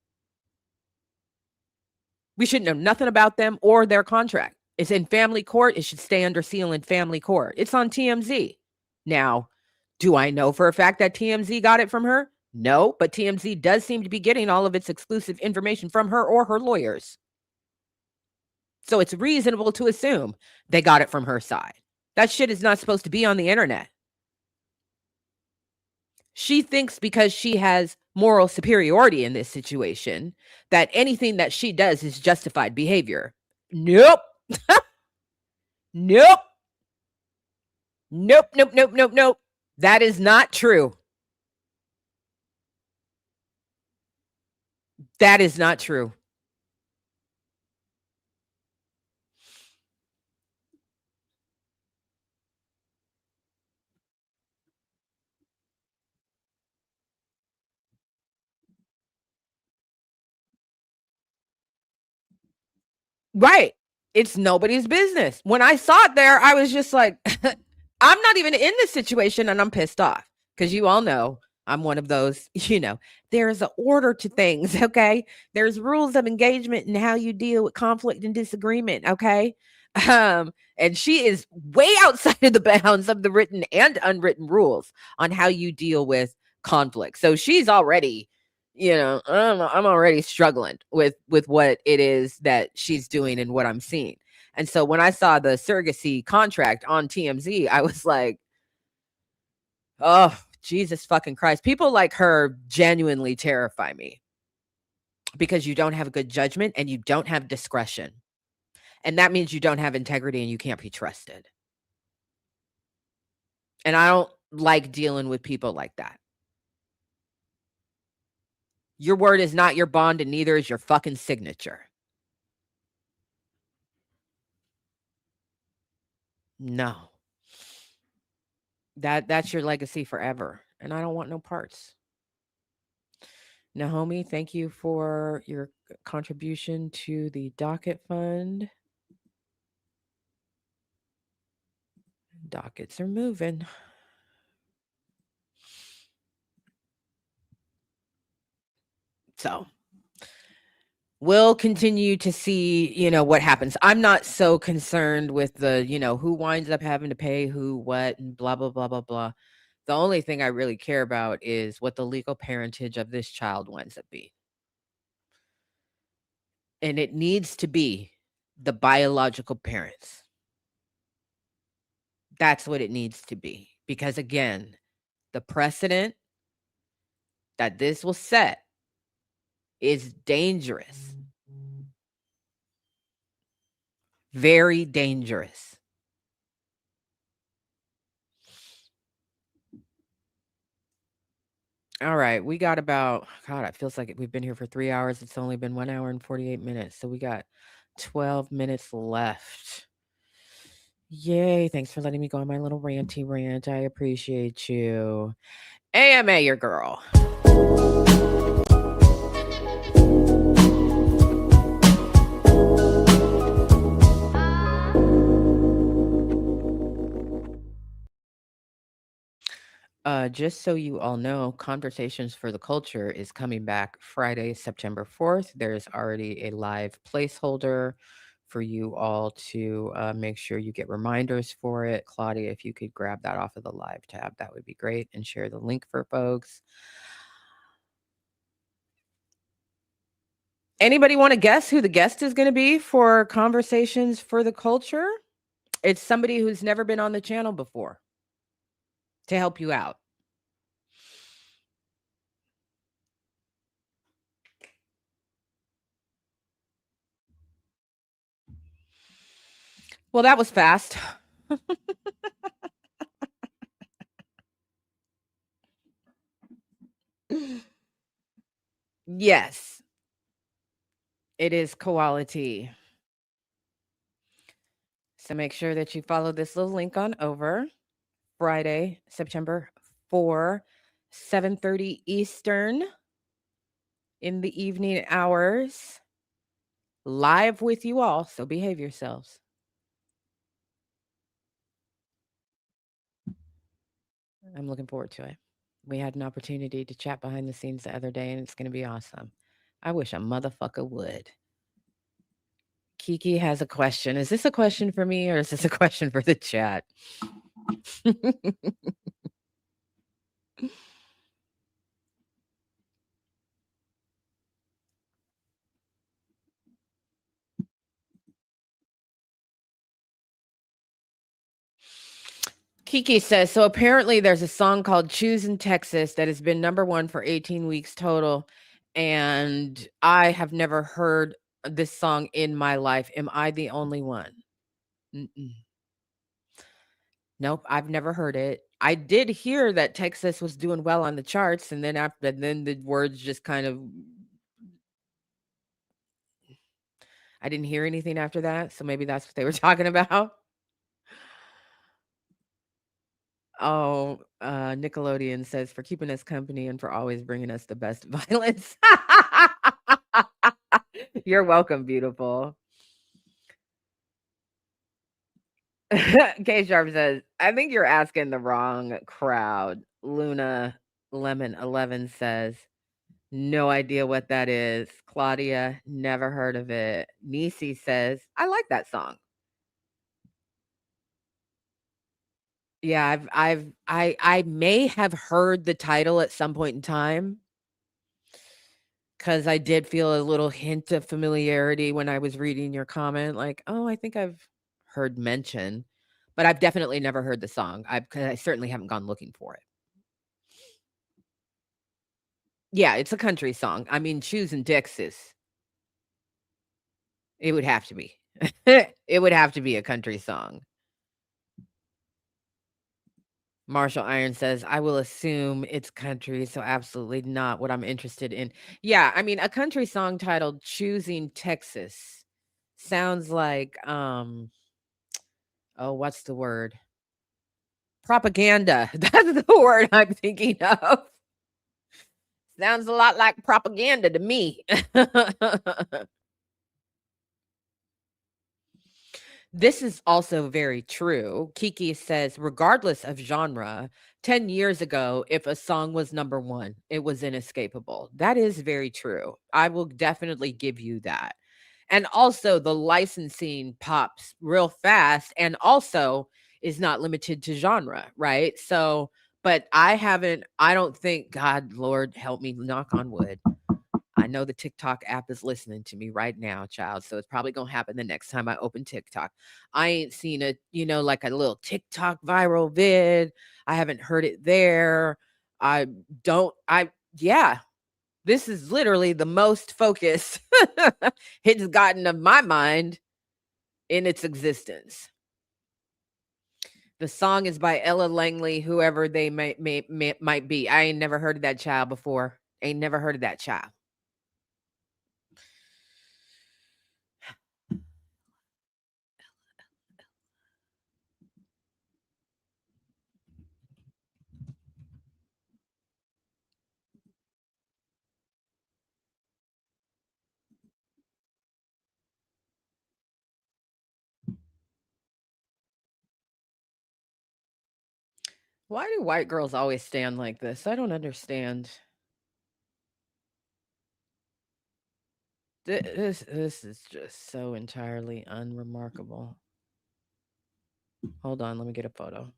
We should know nothing about them or their contract. It's in family court. It should stay under seal in family court. It's on TMZ. Now, Do I know for a fact that TMZ got it from her? No, but TMZ does seem to be getting all of its exclusive information from her or her lawyers. So it's reasonable to assume they got it from her side. That shit is not supposed to be on the internet. She thinks because she has moral superiority in this situation that anything that she does is justified behavior. Nope. Nope. Nope, nope, nope, nope, nope. That is not true. That is not true. Right. It's nobody's business. When I saw it there, I was just like, I'm not even in this situation and I'm pissed off because you all know I'm one of those, there's an order to things. Okay. There's rules of engagement and how you deal with conflict and disagreement. Okay. And she is way outside of the bounds of the written and unwritten rules on how you deal with conflict. So she's already I'm already struggling with what it is that she's doing and what I'm seeing. And so when I saw the surrogacy contract on TMZ, I was like, oh, Jesus fucking Christ. People like her genuinely terrify me because you don't have good judgment and you don't have discretion. And that means you don't have integrity and you can't be trusted. And I don't like dealing with people like that. Your word is not your bond and neither is your fucking signature. No. That's your legacy forever. And I don't want no parts. Naomi, thank you for your contribution to the docket fund. Dockets are moving. So we'll continue to see, what happens. I'm not so concerned with the, who winds up having to pay who, what, and blah, blah, blah, blah, blah. The only thing I really care about is what the legal parentage of this child winds up being. And it needs to be the biological parents. That's what it needs to be. Because again, the precedent that this will set is dangerous. Very dangerous. All right, we got about, God, it feels like we've been here for 3 hours. It's only been 1 hour and 48 minutes. So we got 12 minutes left. Yay. Thanks for letting me go on my little ranty rant. I appreciate you. AMA, your girl. Just so you all know, Conversations for the Culture is coming back Friday, September 4th. There's already a live placeholder for you all to make sure you get reminders for it. Claudia, if you could grab that off of the live tab, that would be great, and share the link for folks. Anybody want to guess who the guest is going to be for Conversations for the Culture? It's somebody who's never been on the channel before to help you out. Well, that was fast. Yes, it is quality. So make sure that you follow this little link on over. Friday, September 4, 7:30 Eastern in the evening hours. Live with you all, so behave yourselves. I'm looking forward to it. We had an opportunity to chat behind the scenes the other day, and it's going to be awesome. I wish a motherfucker would. Kiki has a question. Is this a question for me or is this a question for the chat? Kiki says, so apparently there's a song called Choose in Texas that has been number one for 18 weeks total. And I have never heard this song in my life. Am I the only one? Mm-mm. Nope, I've never heard it. I did hear that Texas was doing well on the charts, and then the words just kind of I didn't hear anything after that, so maybe that's what they were talking about. Oh, Nickelodeon says, "For keeping us company and for always bringing us the best violence." You're welcome, beautiful. K Sharp says, "I think you're asking the wrong crowd." Luna Lemon 11 says, "No idea what that is." Claudia, "Never heard of it." Nisi says, "I like that song." Yeah, I may have heard the title at some point in time, because I did feel a little hint of familiarity when I was reading your comment, like, "Oh, I think I've heard mention," but I've definitely never heard the song. I certainly haven't gone looking for it. Yeah, it's a country song. I mean, Choosing Texas, it would have to be. It would have to be a country song. Marshall Iron says, "I will assume it's country, so absolutely not what I'm interested in." Yeah, I mean, a country song titled "Choosing Texas" sounds like, oh, what's the word? Propaganda. That's the word I'm thinking of. Sounds a lot like propaganda to me. This is also very true. Kiki says, regardless of genre, 10 years ago, if a song was number one, it was inescapable. That is very true. I will definitely give you that. And also, the licensing pops real fast and also is not limited to genre, right? So, but I don't think, God, Lord, help me, knock on wood. I know the TikTok app is listening to me right now, child. So it's probably gonna happen the next time I open TikTok. I ain't seen like a little TikTok viral vid. I haven't heard it there. I don't, I, yeah, this is literally the most focused it's gotten of my mind in its existence. The song is by Ella Langley, whoever they might be. I ain't never heard of that child before. Ain't never heard of that child. Why do white girls always stand like this? I don't understand. This is just so entirely unremarkable. Hold on, let me get a photo.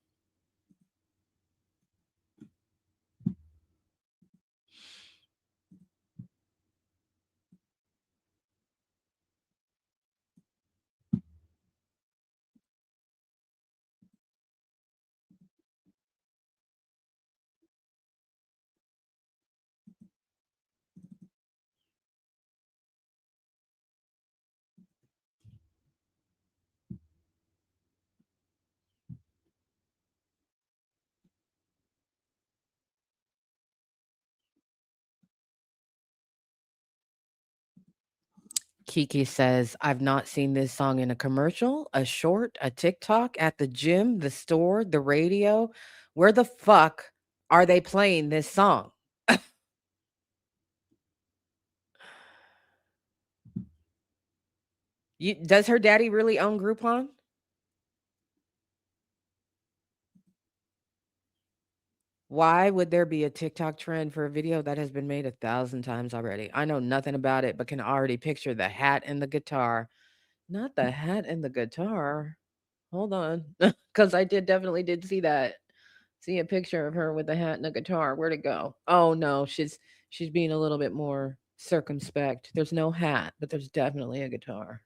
Kiki says, I've not seen this song in a commercial, a short, a TikTok, at the gym, the store, the radio. Where the fuck are they playing this song? Does her daddy really own Groupon? Why would there be a TikTok trend for a video that has been made 1,000 times already? I know nothing about it, but can already picture the hat and the guitar. Not the hat and the guitar. Hold on, because I definitely did see that. See a picture of her with a hat and a guitar. Where'd it go? Oh no, she's being a little bit more circumspect. There's no hat, but there's definitely a guitar.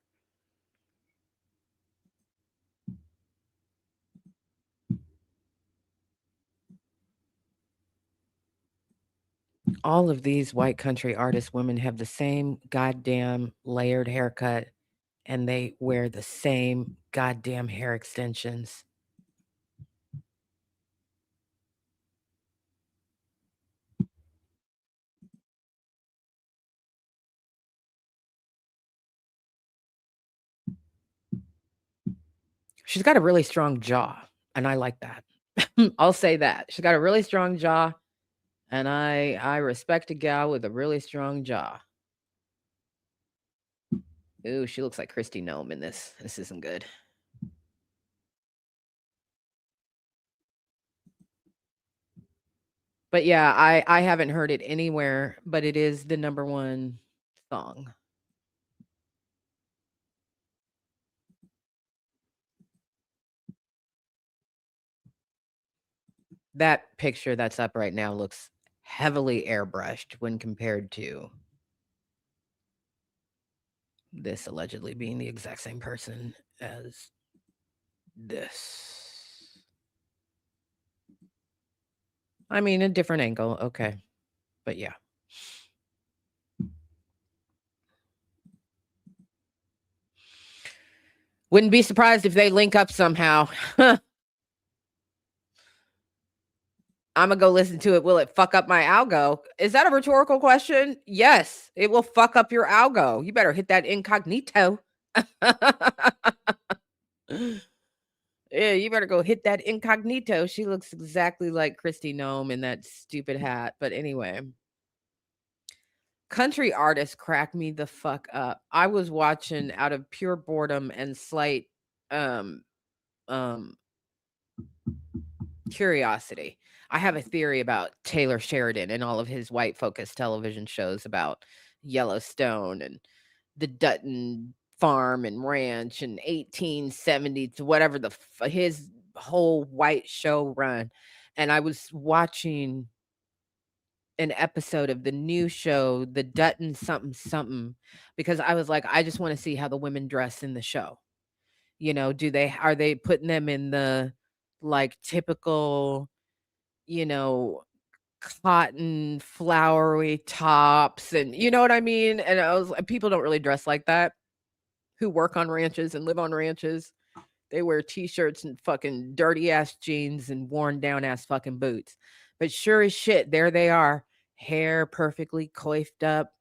All of these white country artist women have the same goddamn layered haircut and they wear the same goddamn hair extensions. She's got a really strong jaw, and I like that. I'll say that. She's got a really strong jaw, and I respect a gal with a really strong jaw. Ooh, she looks like Christy Nome in this. This isn't good. But yeah, I haven't heard it anywhere, but it is the number one song. That picture that's up right now looks heavily airbrushed when compared to this allegedly being the exact same person as this. I mean, a different angle, okay. But yeah. Wouldn't be surprised if they link up somehow. I'ma go listen to it. Will it fuck up my algo? Is that a rhetorical question? Yes, it will fuck up your algo. You better hit that incognito. Yeah, you better go hit that incognito. She looks exactly like Christy Nome in that stupid hat. But anyway, country artists crack me the fuck up. I was watching out of pure boredom and slight um um curiosity. I have a theory about Taylor Sheridan and all of his white focused television shows about Yellowstone and the Dutton farm and ranch and 1870 to whatever his whole white show run. And I was watching an episode of the new show, the Dutton something something, because I was like, I just want to see how the women dress in the show. You know, are they putting them in the like typical, you know, cotton flowery tops and you know what I mean? And I was like, people don't really dress like that who work on ranches and live on ranches. They wear t-shirts and fucking dirty ass jeans and worn down ass fucking boots. But sure as shit, there they are, hair perfectly coiffed up,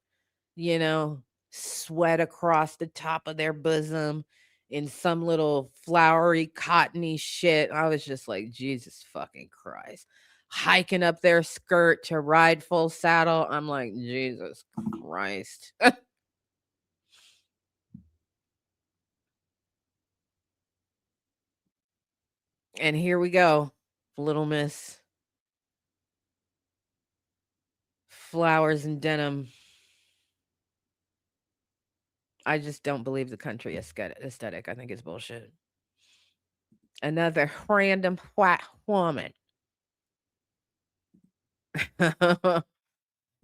you know, sweat across the top of their bosom in some little flowery, cottony shit. I was just like, Jesus fucking Christ. Hiking up their skirt to ride full saddle. I'm like, Jesus Christ. And here we go. Little Miss Flowers and Denim. I just don't believe the country aesthetic. I think it's bullshit. Another random white woman.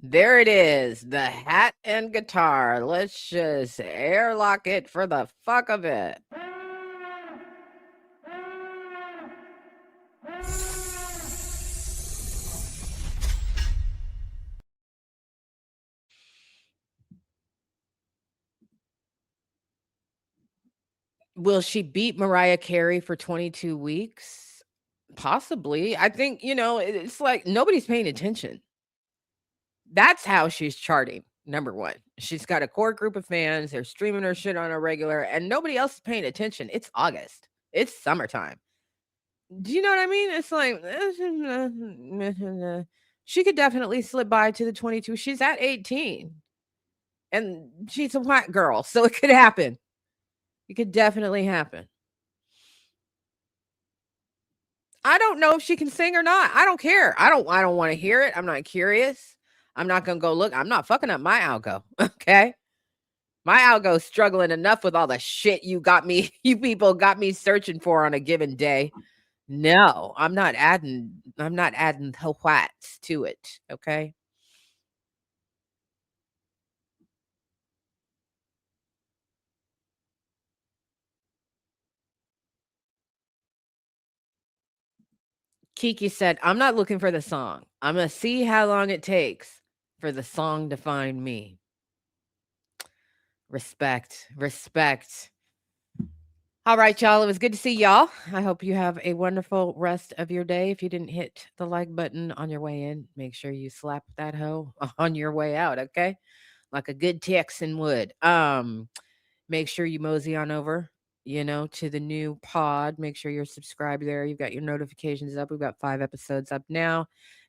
There it is, the hat and guitar. Let's just airlock it for the fuck of it. Will she beat Mariah Carey for 22 weeks? Possibly. I think, you know, it's like nobody's paying attention. That's how she's charting. Number one, she's got a core group of fans. They're streaming her shit on a regular, and nobody else is paying attention. It's August. It's summertime. Do you know what I mean? It's like she could definitely slip by to the 22. She's at 18 and she's a white girl, so it could happen. It could definitely happen. I don't know if she can sing or not. I don't care. I don't want to hear it. I'm not curious. I'm not going to go look. I'm not fucking up my algo. Okay? My algo's struggling enough with all the shit you people got me searching for on a given day. No, I'm not adding the whites to it, okay? Kiki said, "I'm not looking for the song. I'm gonna see how long it takes for the song to find me." Respect, respect. All right, y'all. It was good to see y'all. I hope you have a wonderful rest of your day. If you didn't hit the like button on your way in, make sure you slap that hoe on your way out, okay? Like a good Texan would. Make sure you mosey on over, to the new pod. Make sure you're subscribed there. You've got your notifications up. We've got 5 episodes up now.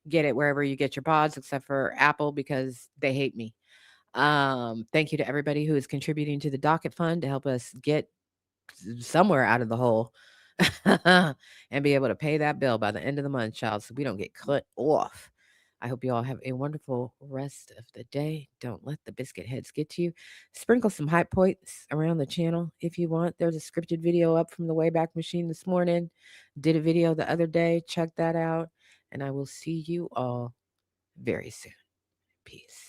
Get it wherever you get your pods, except for Apple because they hate me. Thank you to everybody who is contributing to the docket fund to help us get somewhere out of the hole and be able to pay that bill by the end of the month, child, so we don't get cut off. I hope you all have a wonderful rest of the day. Don't let the biscuit heads get to you. Sprinkle some high points around the channel if you want. There's a scripted video up from the Wayback Machine this morning. Did a video the other day. Check that out. And I will see you all very soon. Peace.